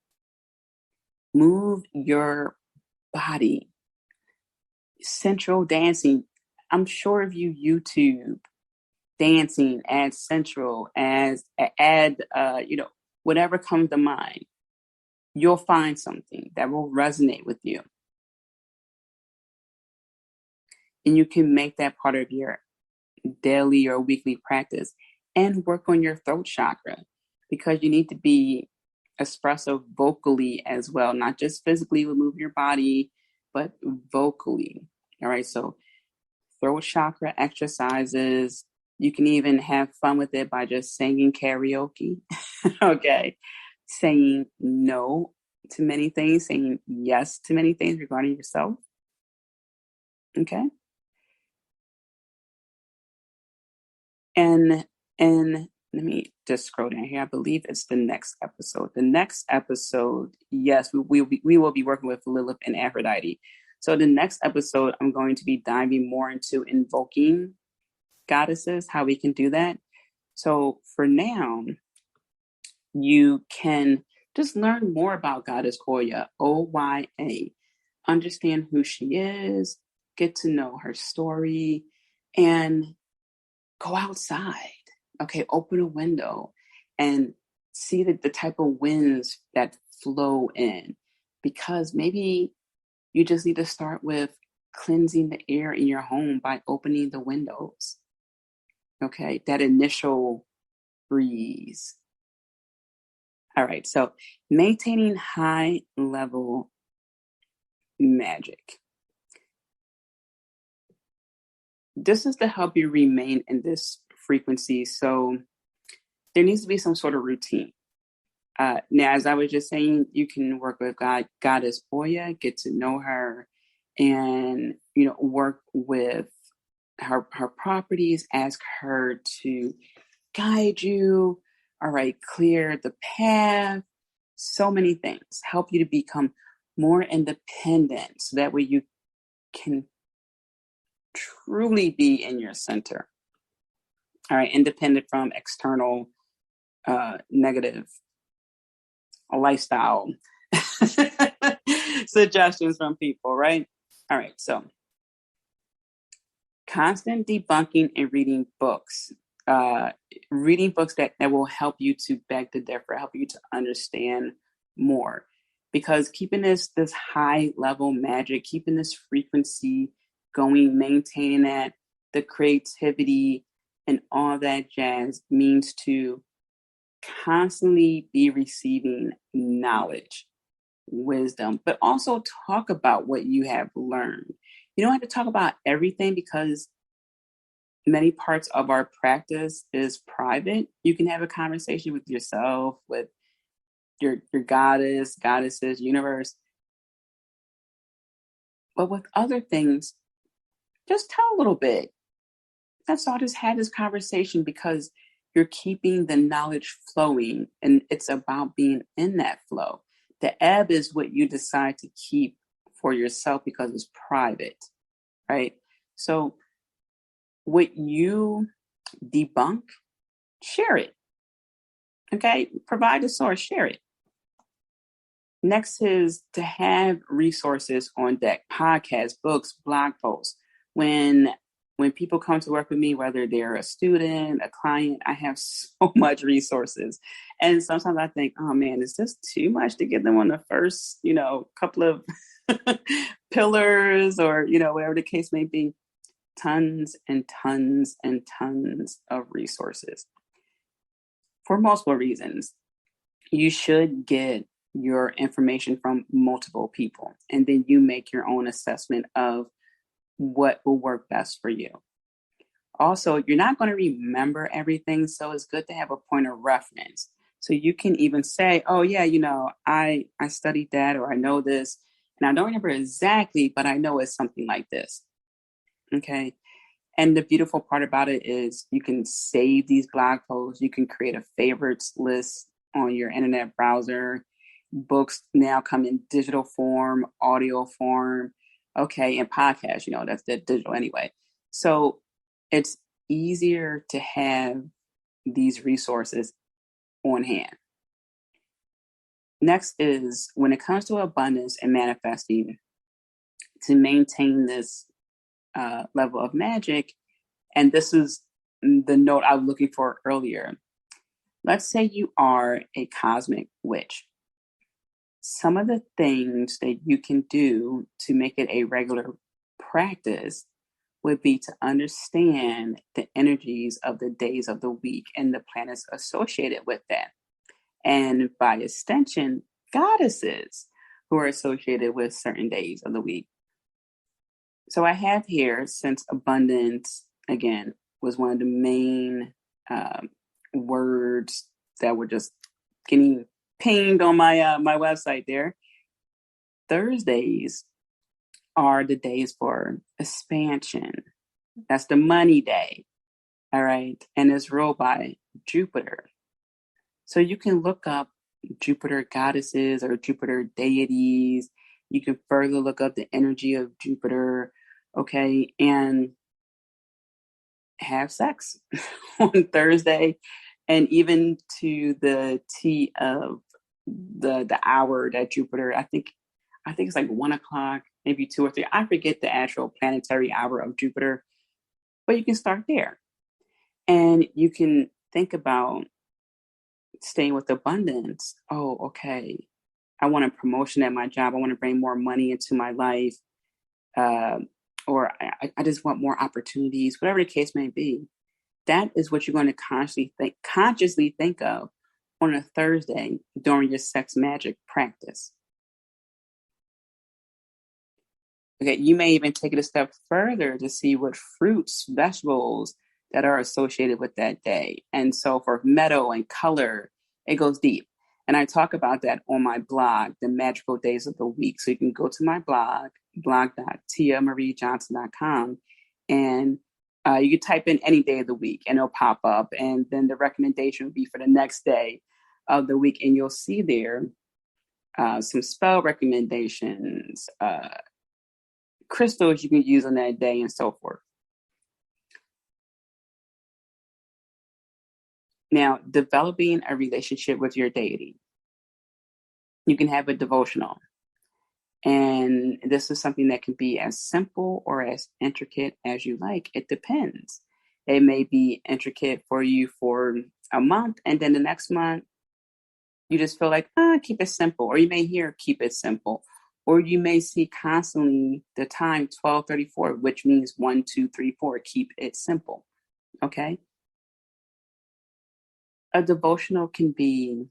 Move your body. Central dancing. I'm sure if you YouTube dancing, add central, add whatever comes to mind, you'll find something that will resonate with you. And you can make that part of your daily or weekly practice and work on your throat chakra, because you need to be expressive vocally as well, not just physically with move your body, but vocally. All right. So throat chakra exercises. You can even have fun with it by just singing karaoke. Okay. Saying no to many things, saying yes to many things regarding yourself. Okay. And let me just scroll down here. I believe it's the next episode. The next episode, yes, we will be working with Lilith and Aphrodite. So the next episode, I'm going to be diving more into invoking goddesses, how we can do that. So for now, you can just learn more about Goddess Oya, Oya. Understand who she is, get to know her story, and go outside. Okay, open a window and see the type of winds that flow in. Because maybe you just need to start with cleansing the air in your home by opening the windows. Okay, that initial breeze. All right, so maintaining high level magic. This is to help you remain in this frequency. So there needs to be some sort of routine. Now, as I was just saying, you can work with Goddess Oya, get to know her, and work with her properties. Ask her to guide you. All right, clear the path. So many things help you to become more independent, so that way you can truly be in your center. All right, independent from external negative lifestyle suggestions from people, right? All right, so constant debunking and reading books. Reading books that will help you to beg to differ, help you to understand more. Because keeping this high level magic, keeping this frequency going, maintaining that, the creativity and all that jazz means to constantly be receiving knowledge, wisdom, but also talk about what you have learned. You don't have to talk about everything, because many parts of our practice is private. You can have a conversation with yourself, with your goddesses, universe. But with other things, just tell a little bit. That's all. Just have this conversation, because you're keeping the knowledge flowing, and it's about being in that flow. The ebb is what you decide to keep for yourself, because it's private, right? So what you debunk, share it. Okay, provide a source, share it. Next is to have resources on deck: podcasts, books, blog posts. When people come to work with me, whether they're a student, a client, I have so much resources. And sometimes I think, oh man, is this too much to get them on the first, couple of pillars, or, whatever the case may be. Tons and tons and tons of resources for multiple reasons. You should get your information from multiple people, and then you make your own assessment of what will work best for you. Also, you're not going to remember everything, so it's good to have a point of reference. So you can even say, oh yeah, I studied that, or I know this, and I don't remember exactly, but I know it's something like this. Okay. And the beautiful part about it is you can save these blog posts. You can create a favorites list on your internet browser. Books now come in digital form, audio form. Okay. And podcasts, that's the digital anyway. So it's easier to have these resources on hand. Next is when it comes to abundance and manifesting, to maintain this level of magic. And this is the note I was looking for earlier. Let's say you are a cosmic witch. Some of the things that you can do to make it a regular practice would be to understand the energies of the days of the week and the planets associated with that. And by extension, goddesses who are associated with certain days of the week. So I have here, since abundance, again, was one of the main words that were just getting pinged on my my website there. Thursdays are the days for expansion. That's the money day. All right. And it's ruled by Jupiter. So you can look up Jupiter goddesses or Jupiter deities. You can further look up the energy of Jupiter. Okay. And have sex on Thursday, and even to the T of the hour that Jupiter, I think it's like 1 o'clock, maybe 2 or 3. I forget the actual planetary hour of Jupiter, but you can start there. And you can think about staying with abundance. Oh, okay. I want a promotion at my job. I want to bring more money into my life. Or I just want more opportunities, whatever the case may be. That is what you're going to consciously think of on a Thursday during your sex magic practice. Okay, you may even take it a step further to see what fruits, vegetables that are associated with that day. And so for metal and color, it goes deep. And I talk about that on my blog, The Magical Days of the Week. So you can go to my blog, blog.tiamariejohnson.com, and you can type in any day of the week and it'll pop up. And then the recommendation would be for the next day of the week. And you'll see there some spell recommendations, crystals you can use on that day, and so forth. Now, developing a relationship with your deity. You can have a devotional. And this is something that can be as simple or as intricate as you like. It depends. It may be intricate for you for a month, and then the next month, you just feel like, keep it simple. Or you may hear, keep it simple. Or you may see constantly the time 12:34, which means 1, 2, 3, 4. Keep it simple. Okay? A devotional can be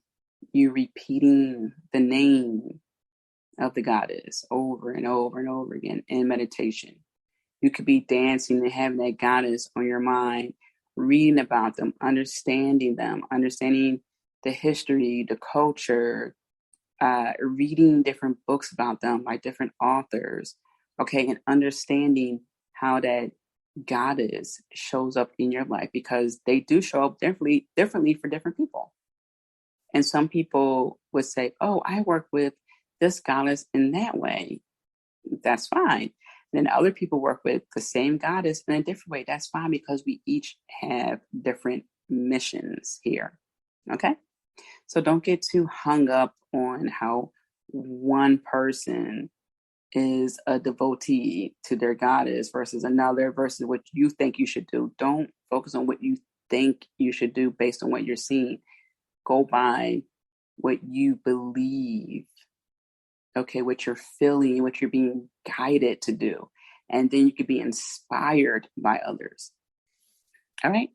you repeating the name of the goddess over and over and over again in meditation. You could be dancing and having that goddess on your mind, reading about them, understanding the history, the culture, reading different books about them by different authors, okay, and understanding how that goddess shows up in your life, because they do show up differently for different people. And some people would say, oh, I work with this goddess in that way. That's fine. And then other people work with the same goddess in a different way. That's fine, because we each have different missions here. Okay? So don't get too hung up on how one person is a devotee to their goddess versus another versus what you think you should do. Don't focus on what you think you should do based on what you're seeing. Go by what you believe, okay, what you're feeling, what you're being guided to do. And then you can be inspired by others. All right.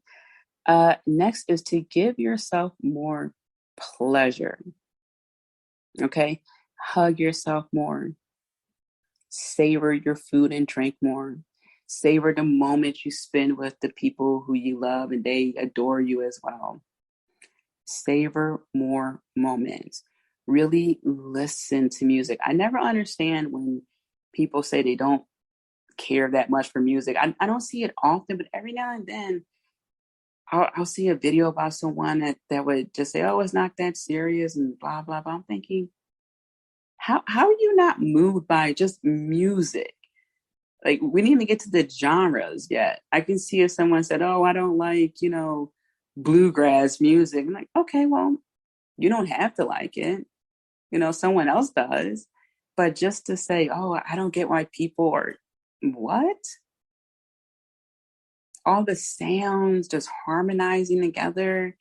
Next is to give yourself more pleasure. Okay. Hug yourself more. Savor your food and drink more. Savor the moments you spend with the people who you love and they adore you as well. Savor more moments. Really listen to music. I never understand when people say they don't care that much for music. I don't see it often, but every now and then I'll see a video about someone that would just say, oh, it's not that serious and blah, blah, blah. I'm thinking, how are you not moved by just music? Like, we didn't even get to the genres yet. I can see if someone said, oh, I don't like, bluegrass music. I'm like, okay, well, you don't have to like it. someone else does. But just to say, oh, I don't get why people are, what? All the sounds just harmonizing together.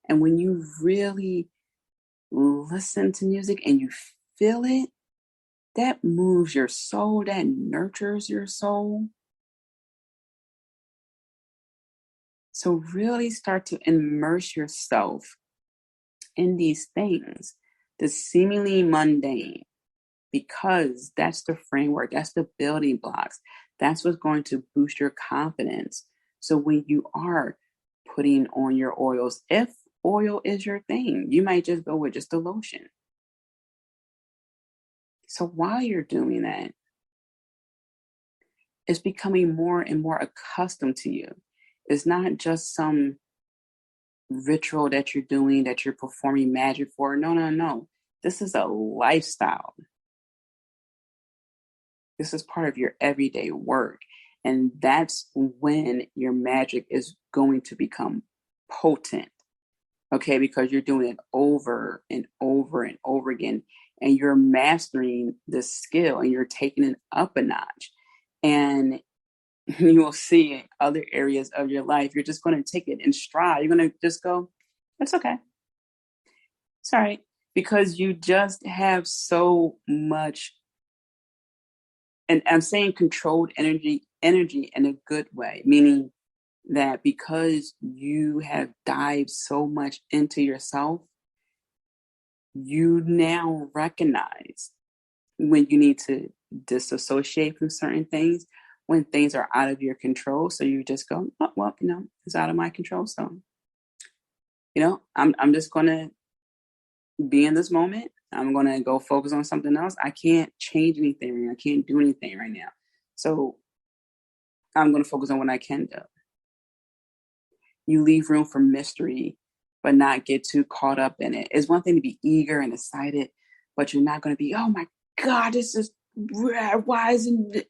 And when you really listen to music and you feel it, that moves your soul, that nurtures your soul. So really start to immerse yourself in these things, the seemingly mundane, because that's the framework, that's the building blocks. That's what's going to boost your confidence. So when you are putting on your oils, if oil is your thing, you might just go with just a lotion. So while you're doing that, it's becoming more and more accustomed to you. It's not just some ritual that you're doing, that you're performing magic for. No, no, no. This is a lifestyle. This is part of your everyday work. And that's when your magic is going to become potent. Okay, because you're doing it over and over and over again. And you're mastering this skill and you're taking it up a notch. And you will see in other areas of your life, you're just going to take it in stride. You're going to just go, it's okay. It's all right. Because you just have so much, and I'm saying controlled energy in a good way, meaning that because you have dived so much into yourself, you now recognize when you need to disassociate from certain things, when things are out of your control. So you just go, oh, well, it's out of my control. So, I'm just going to be in this moment. I'm going to go focus on something else. I can't change anything. I can't do anything right now. So I'm going to focus on what I can do. You leave room for mystery, but not get too caught up in it. It's one thing to be eager and excited, but you're not going to be, oh my God, this is why isn't it?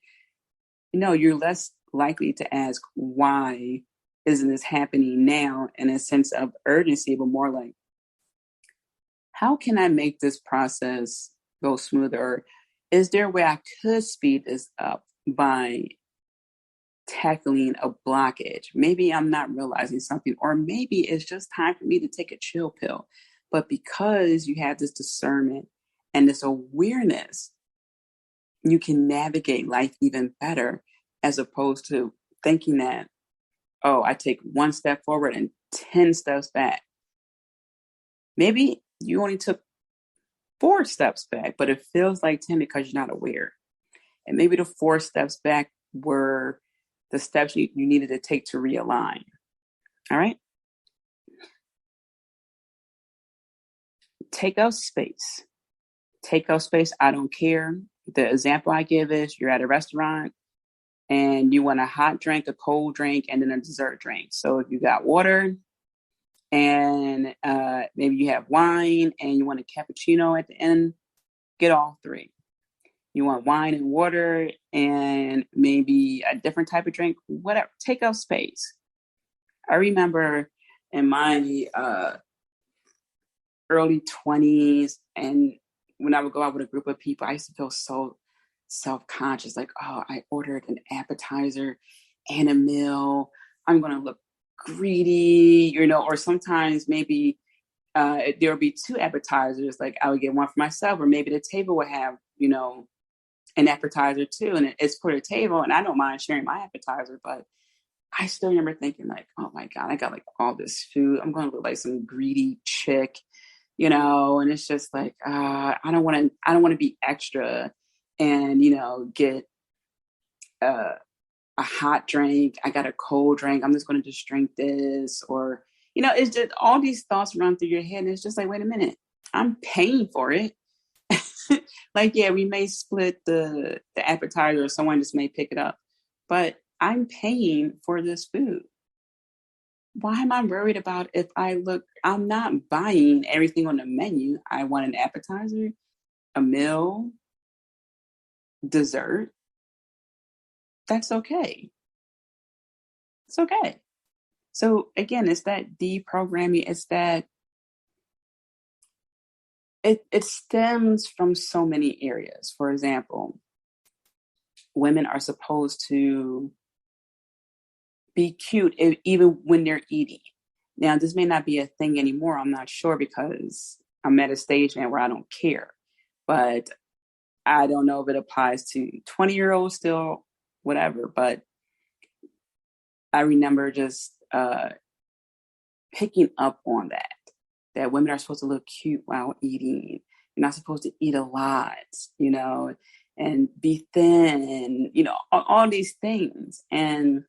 You're less likely to ask, why isn't this happening now, in a sense of urgency, but more like, how can I make this process go smoother? Is there a way I could speed this up by tackling a blockage? Maybe I'm not realizing something, or maybe it's just time for me to take a chill pill. But because you have this discernment and this awareness, you can navigate life even better, as opposed to thinking that, oh, I take one step forward and 10 steps back. Maybe you only took 4 steps back, but it feels like 10 because you're not aware. And maybe the 4 steps back were the steps you needed to take to realign. All right. Take out space. Take out space. I don't care. The example I give is, you're at a restaurant and you want a hot drink, a cold drink, and then a dessert drink. So if you got water and maybe you have wine and you want a cappuccino at the end, get all 3. You want wine and water and maybe a different type of drink, whatever. Take out space. I remember in my early 20s, and when I would go out with a group of people, I used to feel so self-conscious, like, oh, I ordered an appetizer and a meal. I'm going to look greedy, or sometimes maybe there would be 2 appetizers. Like I would get one for myself, or maybe the table would have, an appetizer too. And it's for the table, and I don't mind sharing my appetizer, but I still remember thinking like, oh my God, I got like all this food. I'm going to look like some greedy chick, and it's just like, I don't want to be extra and, get a hot drink. I got a cold drink. I'm just going to just drink this, or, it's just all these thoughts run through your head. And it's just like, wait a minute, I'm paying for it. Like, yeah, we may split the appetizer, or someone just may pick it up, but I'm paying for this food. Why am I worried about if I'm not buying everything on the menu. I want an appetizer, a meal, dessert. That's okay. It's okay. So again, it's that deprogramming. It's that it stems from so many areas. For example, women are supposed to be cute even when they're eating. Now, this may not be a thing anymore. I'm not sure because I'm at a stage now where I don't care. But I don't know if it applies to 20-year-olds still, whatever. But I remember just picking up on that women are supposed to look cute while eating. You're not supposed to eat a lot, and be thin, all these things. And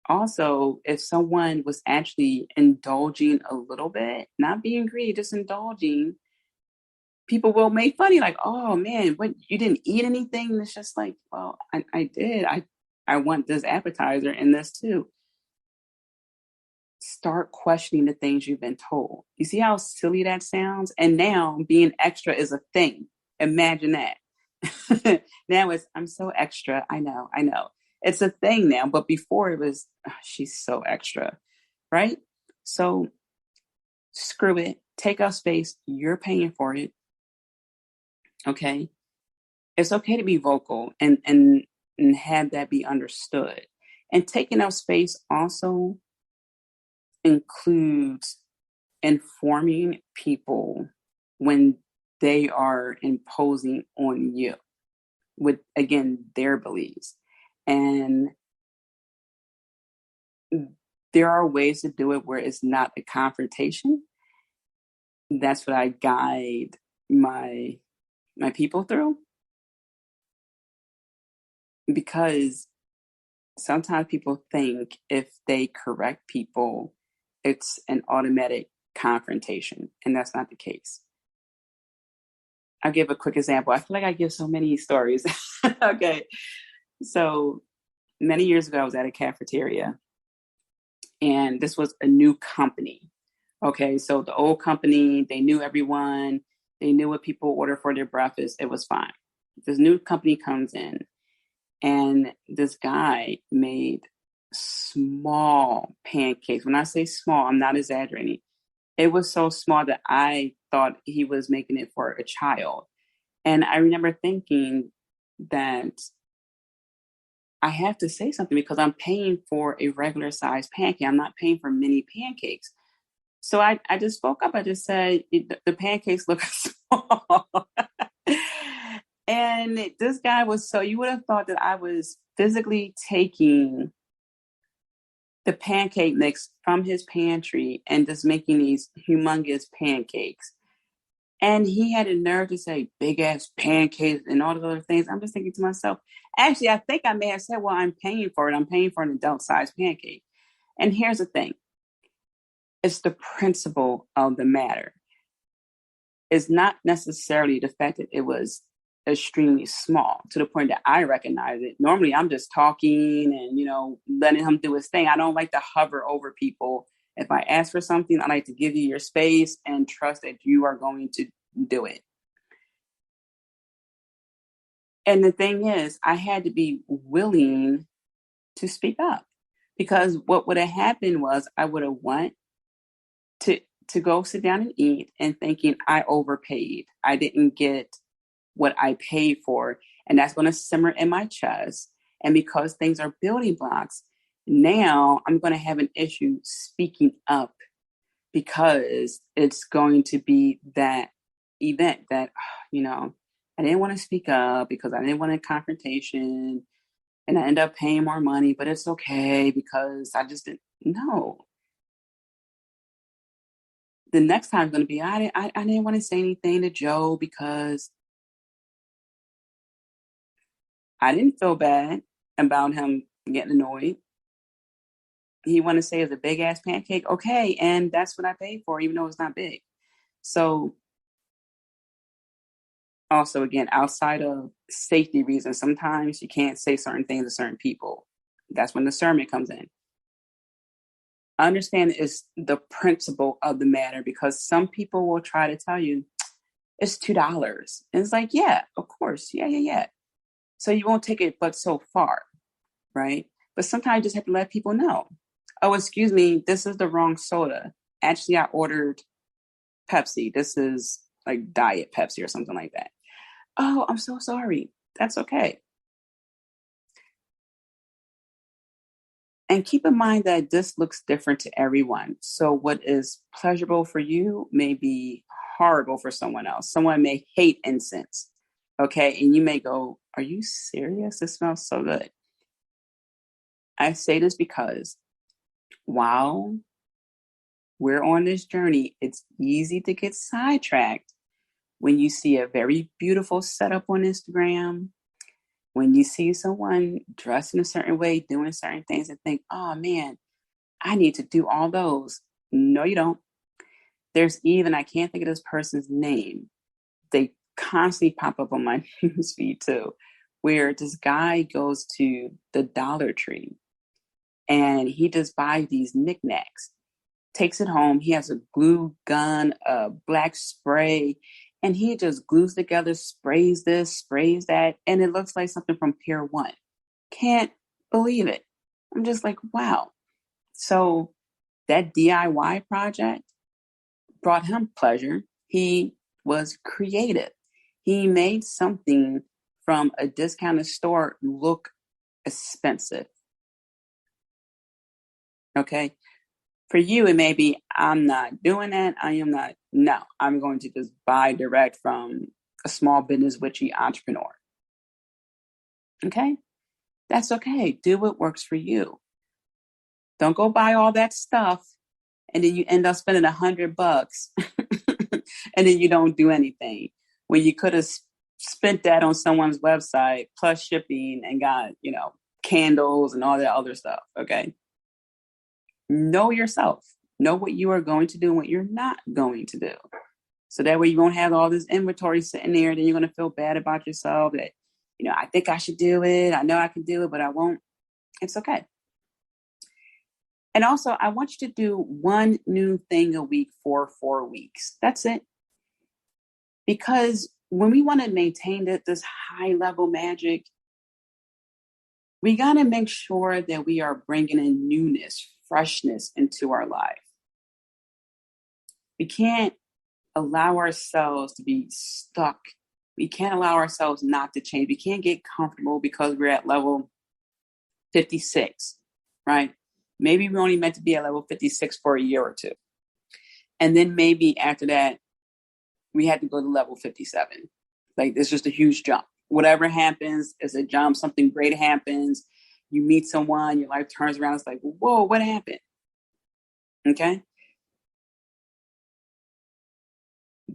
also, if someone was actually indulging a little bit, not being greedy, just indulging, people will make funny, like, oh man, what, you didn't eat anything? And it's just like, well, I did. I want this appetizer and this too. Start questioning the things you've been told. You see how silly that sounds? And now being extra is a thing. Imagine that. Now I'm so extra. I know. It's a thing now, but before it was, oh, she's so extra, right? So screw it. Take up space. You're paying for it. Okay. It's okay to be vocal and have that be understood. And taking up space also includes informing people when they are imposing on you with, again, their beliefs. And there are ways to do it where it's not a confrontation. That's what I guide my people through, because sometimes people think if they correct people, it's an automatic confrontation, and that's not the case. I'll give a quick example. I feel like I give so many stories. Okay. So many years ago, I was at a cafeteria, and this was a new company. Okay. So the old company, they knew everyone. They knew what people order for their breakfast. It was fine. This new company comes in, and this guy made small pancakes. When I say small, I'm not exaggerating. It was so small that I thought he was making it for a child. And I remember thinking that I have to say something because I'm paying for a regular size pancake. I'm not paying for mini pancakes. So I just spoke up. I just said, the pancakes look small. And this guy was you would have thought that I was physically taking the pancake mix from his pantry and just making these humongous pancakes. And he had a nerve to say big ass pancakes and all those other things. I'm just thinking to myself, actually, I think I may have said, well, I'm paying for it. I'm paying for an adult sized pancake. And here's the thing. It's the principle of the matter. It's not necessarily the fact that it was extremely small to the point that I recognize it. Normally I'm just talking and, letting him do his thing. I don't like to hover over people. If I ask for something, I like to give you your space and trust that you are going to do it. And the thing is, I had to be willing to speak up, because what would have happened was I would have went to go sit down and eat and thinking I overpaid. I didn't get what I paid for. And that's going to simmer in my chest. And because things are building blocks, now I'm going to have an issue speaking up, because it's going to be that event that, I didn't want to speak up because I didn't want a confrontation, and I end up paying more money, but it's okay because I just didn't know. The next time is going to be, I didn't want to say anything to Joe because I didn't feel bad about him getting annoyed. He wanted to say it's a big ass pancake. Okay. And that's what I paid for, even though it's not big. So also, again, outside of safety reasons, sometimes you can't say certain things to certain people. That's when the sermon comes in. Understand it's the principle of the matter, because some people will try to tell you it's $2. And it's like, yeah, of course. Yeah. So you won't take it but so far, right? But sometimes you just have to let people know. Oh, excuse me, this is the wrong soda. Actually, I ordered Pepsi. This is like Diet Pepsi or something like that. Oh, I'm so sorry. That's okay. And keep in mind that this looks different to everyone. So what is pleasurable for you may be horrible for someone else. Someone may hate incense. Okay. And you may go, are you serious? This smells so good. I say this because while we're on this journey, it's easy to get sidetracked when you see a very beautiful setup on Instagram, when you see someone dressed in a certain way, doing certain things, and think, oh man, I need to do all those. No, you don't. There's even, I can't think of this person's name. They constantly pop up on my news feed too, where this guy goes to the Dollar Tree and he just buys these knickknacks, takes it home. He has a glue gun, a black spray, and he just glues together, sprays this, sprays that, and it looks like something from Pier 1. Can't believe it. I'm just like, wow. So that DIY project brought him pleasure. He was creative. He made something from a discounted store look expensive. Okay. For you, it may be, I'm not doing that. I am not. No, I'm going to just buy direct from a small business witchy entrepreneur. Okay. That's okay. Do what works for you. Don't go buy all that stuff and then you end up spending $100 and then you don't do anything when you could have spent that on someone's website plus shipping and got, candles and all that other stuff. Okay. Know yourself. Know what you are going to do and what you're not going to do. So that way you won't have all this inventory sitting there. Then you're going to feel bad about yourself that, I think I should do it. I know I can do it, but I won't. It's okay. And also, I want you to do one new thing a week for 4 weeks. That's it. Because when we want to maintain this high level magic, we got to make sure that we are bringing in newness, freshness into our life. We can't allow ourselves to be stuck. We can't allow ourselves not to change. We can't get comfortable because we're at level 56, right? Maybe we're only meant to be at level 56 for a year or two. And then maybe after that, we had to go to level 57. Like, it's just a huge jump. Whatever happens is a jump. Something great happens. You meet someone, your life turns around. It's like, whoa, what happened? Okay.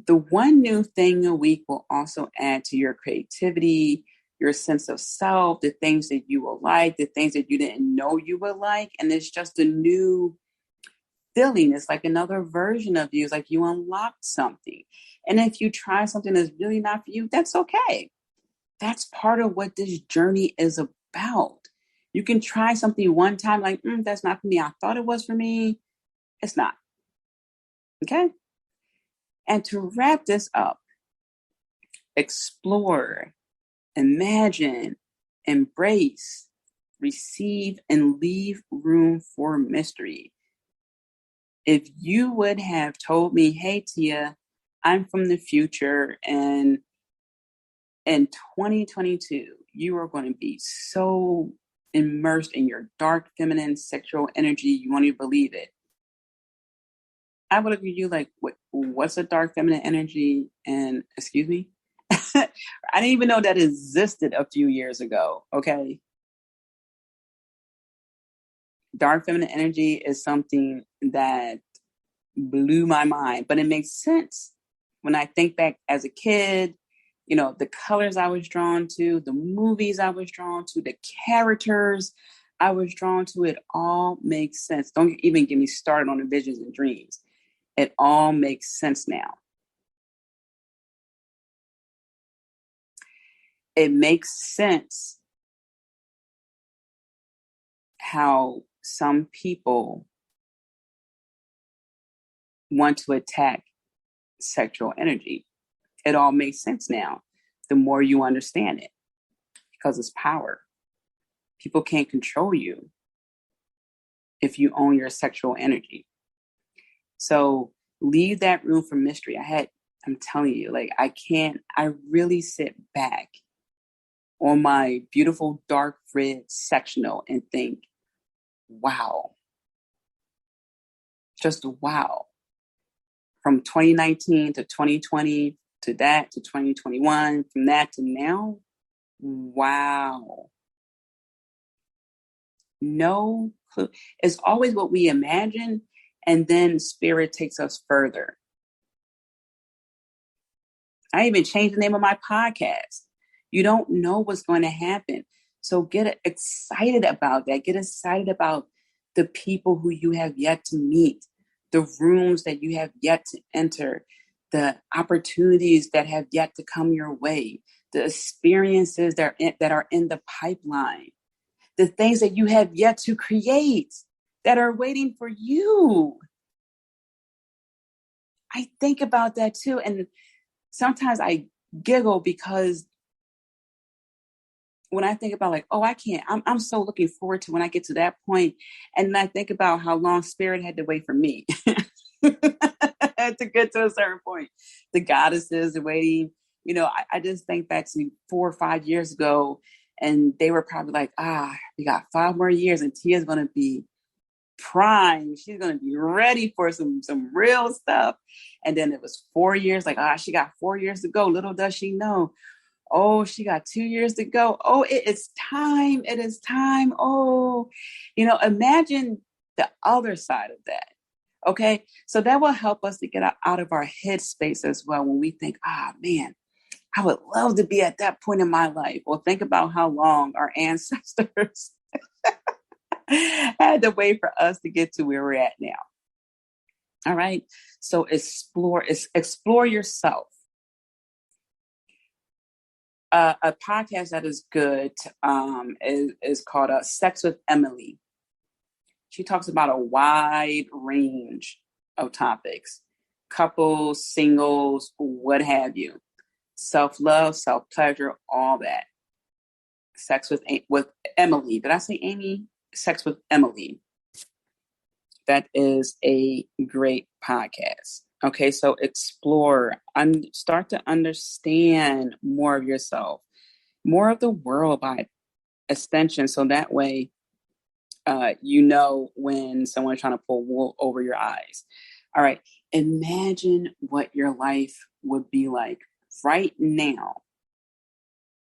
The one new thing a week will also add to your creativity, your sense of self, the things that you will like, the things that you didn't know you would like. And it's just a new feeling. It's like another version of you. It's like you unlocked something. And if you try something that's really not for you, that's okay. That's part of what this journey is about. You can try something one time, like, that's not for me. I thought it was for me. It's not. Okay. And to wrap this up, explore, imagine, embrace, receive, and leave room for mystery. If you would have told me, hey, Tia, I'm from the future, and in 2022, you are going to be so immersed in your dark feminine sexual energy, you won't even believe it. I would look at you like, what's a dark feminine energy? And excuse me? I didn't even know that existed a few years ago. Okay. Dark feminine energy is something that blew my mind, but it makes sense when I think back as a kid, the colors I was drawn to, the movies I was drawn to, the characters I was drawn to, it all makes sense. Don't even get me started on the visions and dreams. It all makes sense now. It makes sense how some people want to attack sexual energy. It all makes sense now. The more you understand it, because it's power. People can't control you if you own your sexual energy. So leave that room for mystery. I'm telling you, like, I really sit back on my beautiful dark red sectional and think, wow, just wow. From 2019 to 2020 to that to 2021, from that to now, wow. No clue. It's always what we imagine, and then spirit takes us further. I even changed the name of my podcast. You don't know what's going to happen. So get excited about that. Get excited about the people who you have yet to meet, the rooms that you have yet to enter, the opportunities that have yet to come your way, the experiences that are in the pipeline, the things that you have yet to create that are waiting for you. I think about that too. And sometimes I giggle because when I think about like, oh, I'm so looking forward to when I get to that point. And then I think about how long spirit had to wait for me to get to a certain point. The goddesses are waiting. You know, I just think back to 4 or 5 years ago, and they were probably like, we got 5 more years and Tia's going to be prime. She's going to be ready for some real stuff. And then it was 4 years, like, she got 4 years to go. Little does she know. Oh, she got 2 years to go. Oh, it is time. It is time. Oh, imagine the other side of that. Okay. So that will help us to get out of our head space as well. When we think, man, I would love to be at that point in my life. Well, think about how long our ancestors had to wait for us to get to where we're at now. All right. So explore yourself. A podcast that is good is called Sex with Emily. She talks about a wide range of topics: couples, singles, what have you, self-love, self-pleasure, all that. Sex with Emily. Did I say Amy? Sex with Emily. That is a great podcast. Okay, so explore and start to understand more of yourself, more of the world by extension. So that way, when someone's trying to pull wool over your eyes. All right, imagine what your life would be like right now,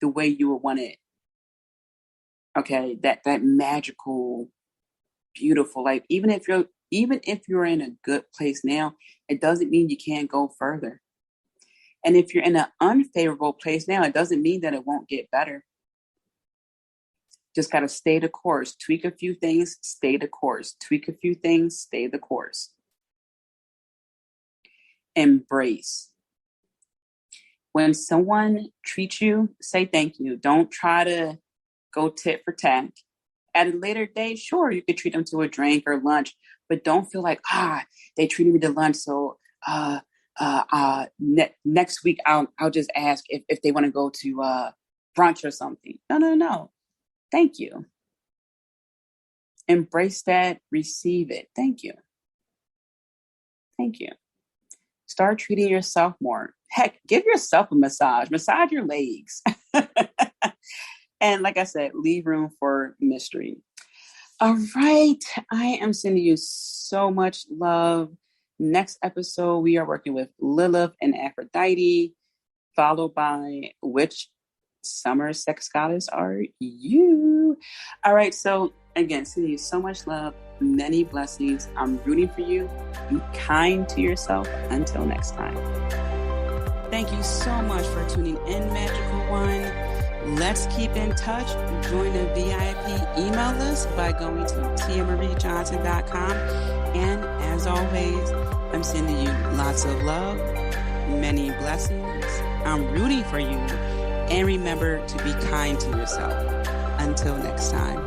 the way you would want it. Okay, that magical, beautiful life. Even if you're in a good place now, it doesn't mean you can't go further. And if you're in an unfavorable place now, it doesn't mean that it won't get better. Just got to stay the course, tweak a few things, stay the course, tweak a few things, stay the course. Embrace. When someone treats you, say thank you. Don't try to go tit for tat. At a later date, sure, you could treat them to a drink or lunch, but don't feel like, they treated me to lunch, so next week I'll just ask if they want to go to brunch or something. No. Thank you. Embrace that, receive it. Thank you. Thank you. Start treating yourself more. Heck, give yourself a massage. Massage your legs. And like I said, leave room for mystery. All right. I am sending you so much love. Next episode, we are working with Lilith and Aphrodite, followed by which summer sex goddess are you? All right. So again, sending you so much love, many blessings. I'm rooting for you. Be kind to yourself. Until next time. Thank you so much for tuning in, Magical One. Let's keep in touch. Join the VIP email list by going to tiamariejohnson.com. And as always, I'm sending you lots of love, many blessings. I'm rooting for you. And remember to be kind to yourself. Until next time.